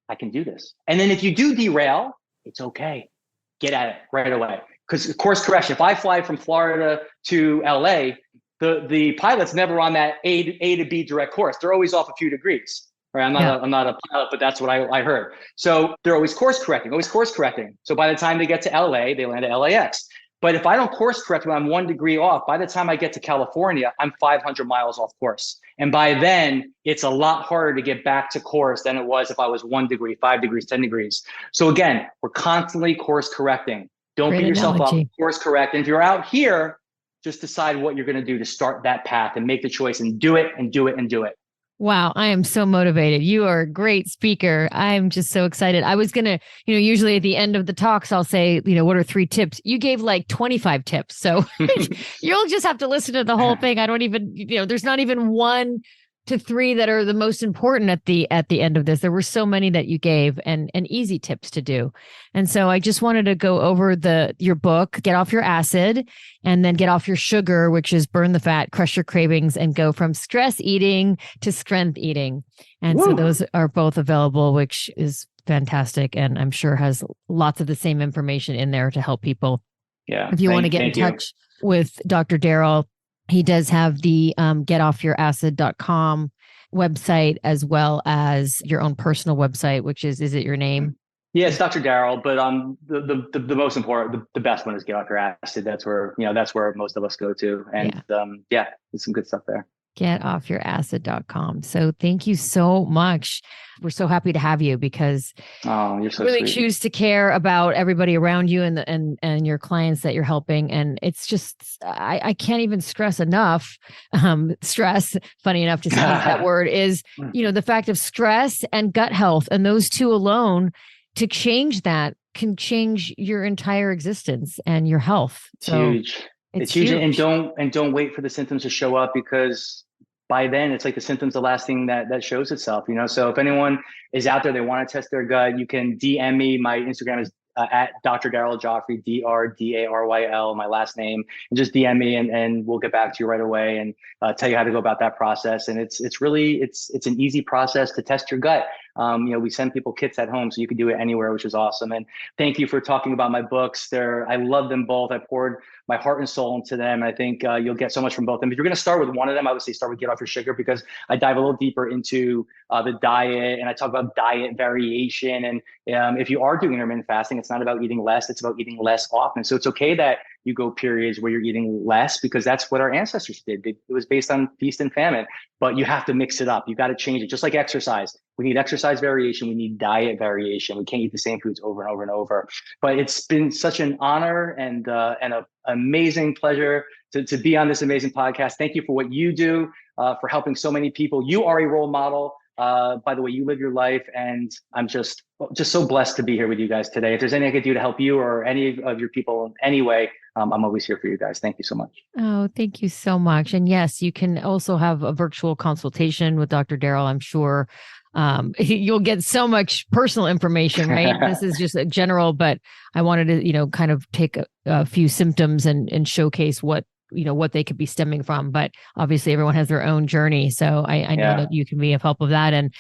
S2: I can do this. And then if you do derail, it's okay. Get at it right away. Because course correction, if I fly from Florida to LA, the pilot's never on that A to B direct course. They're always off a few degrees. Right? I'm not a pilot, but that's what I heard. So they're always course correcting. So by the time they get to LA, they land at LAX. But if I don't course correct when I'm 1 degree off, by the time I get to California, I'm 500 miles off course. And by then, it's a lot harder to get back to course than it was if I was 1 degree, 5 degrees, 10 degrees. So again, we're constantly course correcting. Don't beat yourself up, course correct. And if you're out here, just decide what you're going to do to start that path and make the choice and do it and do it and do it.
S1: Wow, I am so motivated. You are a great speaker. I'm just so excited. I was going to, usually at the end of the talks, I'll say, what are 3 tips? You gave like 25 tips. So you'll just have to listen to the whole thing. I don't even, there's not even 1 to 3 that are the most important at the end of this. There were so many that you gave and easy tips to do. And so I just wanted to go over your book, Get Off Your Acid, and then Get Off Your Sugar, which is Burn the Fat, Crush Your Cravings, and go from stress eating to strength eating. And so those are both available, which is fantastic. And I'm sure has lots of the same information in there to help people.
S2: Yeah.
S1: If you want to get in touch with Dr. Daryl, he does have the getoffyouracid.com website, as well as your own personal website, which is it your name?
S2: Yeah, it's Dr. Daryl, but the most important, the best one is Get Off Your Acid. That's where, that's where most of us go to. And there's some good stuff there.
S1: Getoffyouracid.com. So thank you so much. We're so happy to have you because
S2: you're so
S1: really
S2: sweet.
S1: Choose to care about everybody around you and your clients that you're helping. And it's just, I can't even stress enough. Stress, funny enough to say that word, is, the fact of stress and gut health, and those 2 alone, to change that can change your entire existence and your health.
S2: Huge. It's huge. And don't wait for the symptoms to show up, because by then it's like the symptoms, the last thing that shows itself, So if anyone is out there, they want to test their gut, you can DM me. My Instagram is at Dr. Daryl Gioffre, DrDaryl, my last name, and just DM me and we'll get back to you right away and tell you how to go about that process. And it's really an easy process to test your gut. We send people kits at home, so you can do it anywhere, which is awesome. And thank you for talking about my books. I love them both. I poured my heart and soul into them. I think you'll get so much from both of them. If you're going to start with one of them, I would say start with Get Off Your Sugar, because I dive a little deeper into the diet, and I talk about diet variation. And if you are doing intermittent fasting, it's not about eating less, it's about eating less often. So it's okay that you go periods where you're eating less, because that's what our ancestors did. It was based on feast and famine, but you have to mix it up. You got to change it, just like exercise. We need exercise variation. We need diet variation. We can't eat the same foods over and over and over. But it's been such an honor and an amazing pleasure to be on this amazing podcast. Thank you for what you do, for helping so many people. You are a role model by the way you live your life, and I'm just so blessed to be here with you guys today. If there's anything I could do to help you or any of your people in any way, I'm always here for you guys. Thank you so much.
S1: Oh, thank you so much. And yes, you can also have a virtual consultation with Dr. Daryl. I'm sure you'll get so much personal information, right? This is just a general, but I wanted to, kind of take a few symptoms and showcase what they could be stemming from. But obviously everyone has their own journey. So I know that you can be of help with that. And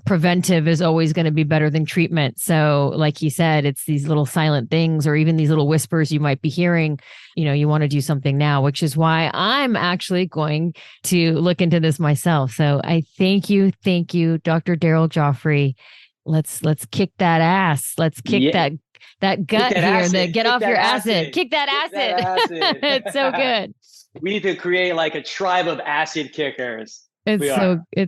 S1: preventive is always going to be better than treatment. So like you said, it's these little silent things, or even these little whispers you might be hearing, you want to do something now, which is why I'm actually going to look into this myself. So I thank you, Dr. Daryl Gioffre. Let's kick that ass. Let's kick that gut here. Get off your acid. Kick that acid. It's so good.
S2: We need to create like a tribe of acid kickers.
S1: It's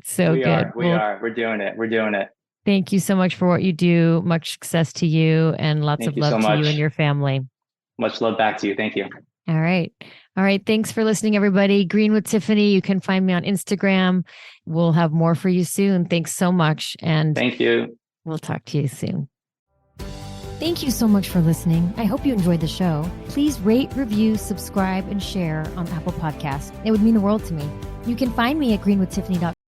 S1: so good.
S2: We are. We're doing it.
S1: Thank you so much for what you do. Much success to you and lots
S2: Thank
S1: of
S2: you
S1: love
S2: so
S1: to you
S2: much.
S1: and your family.
S2: Much love back to you. Thank you.
S1: All right. All right. Thanks for listening, everybody. Green with Tiffany. You can find me on Instagram. We'll have more for you soon. Thanks so much. And
S2: Thank you.
S1: we'll talk to you soon. Thank you so much for listening. I hope you enjoyed the show. Please rate, review, subscribe, and share on Apple Podcasts. It would mean the world to me. You can find me at greenwithtiffany.com.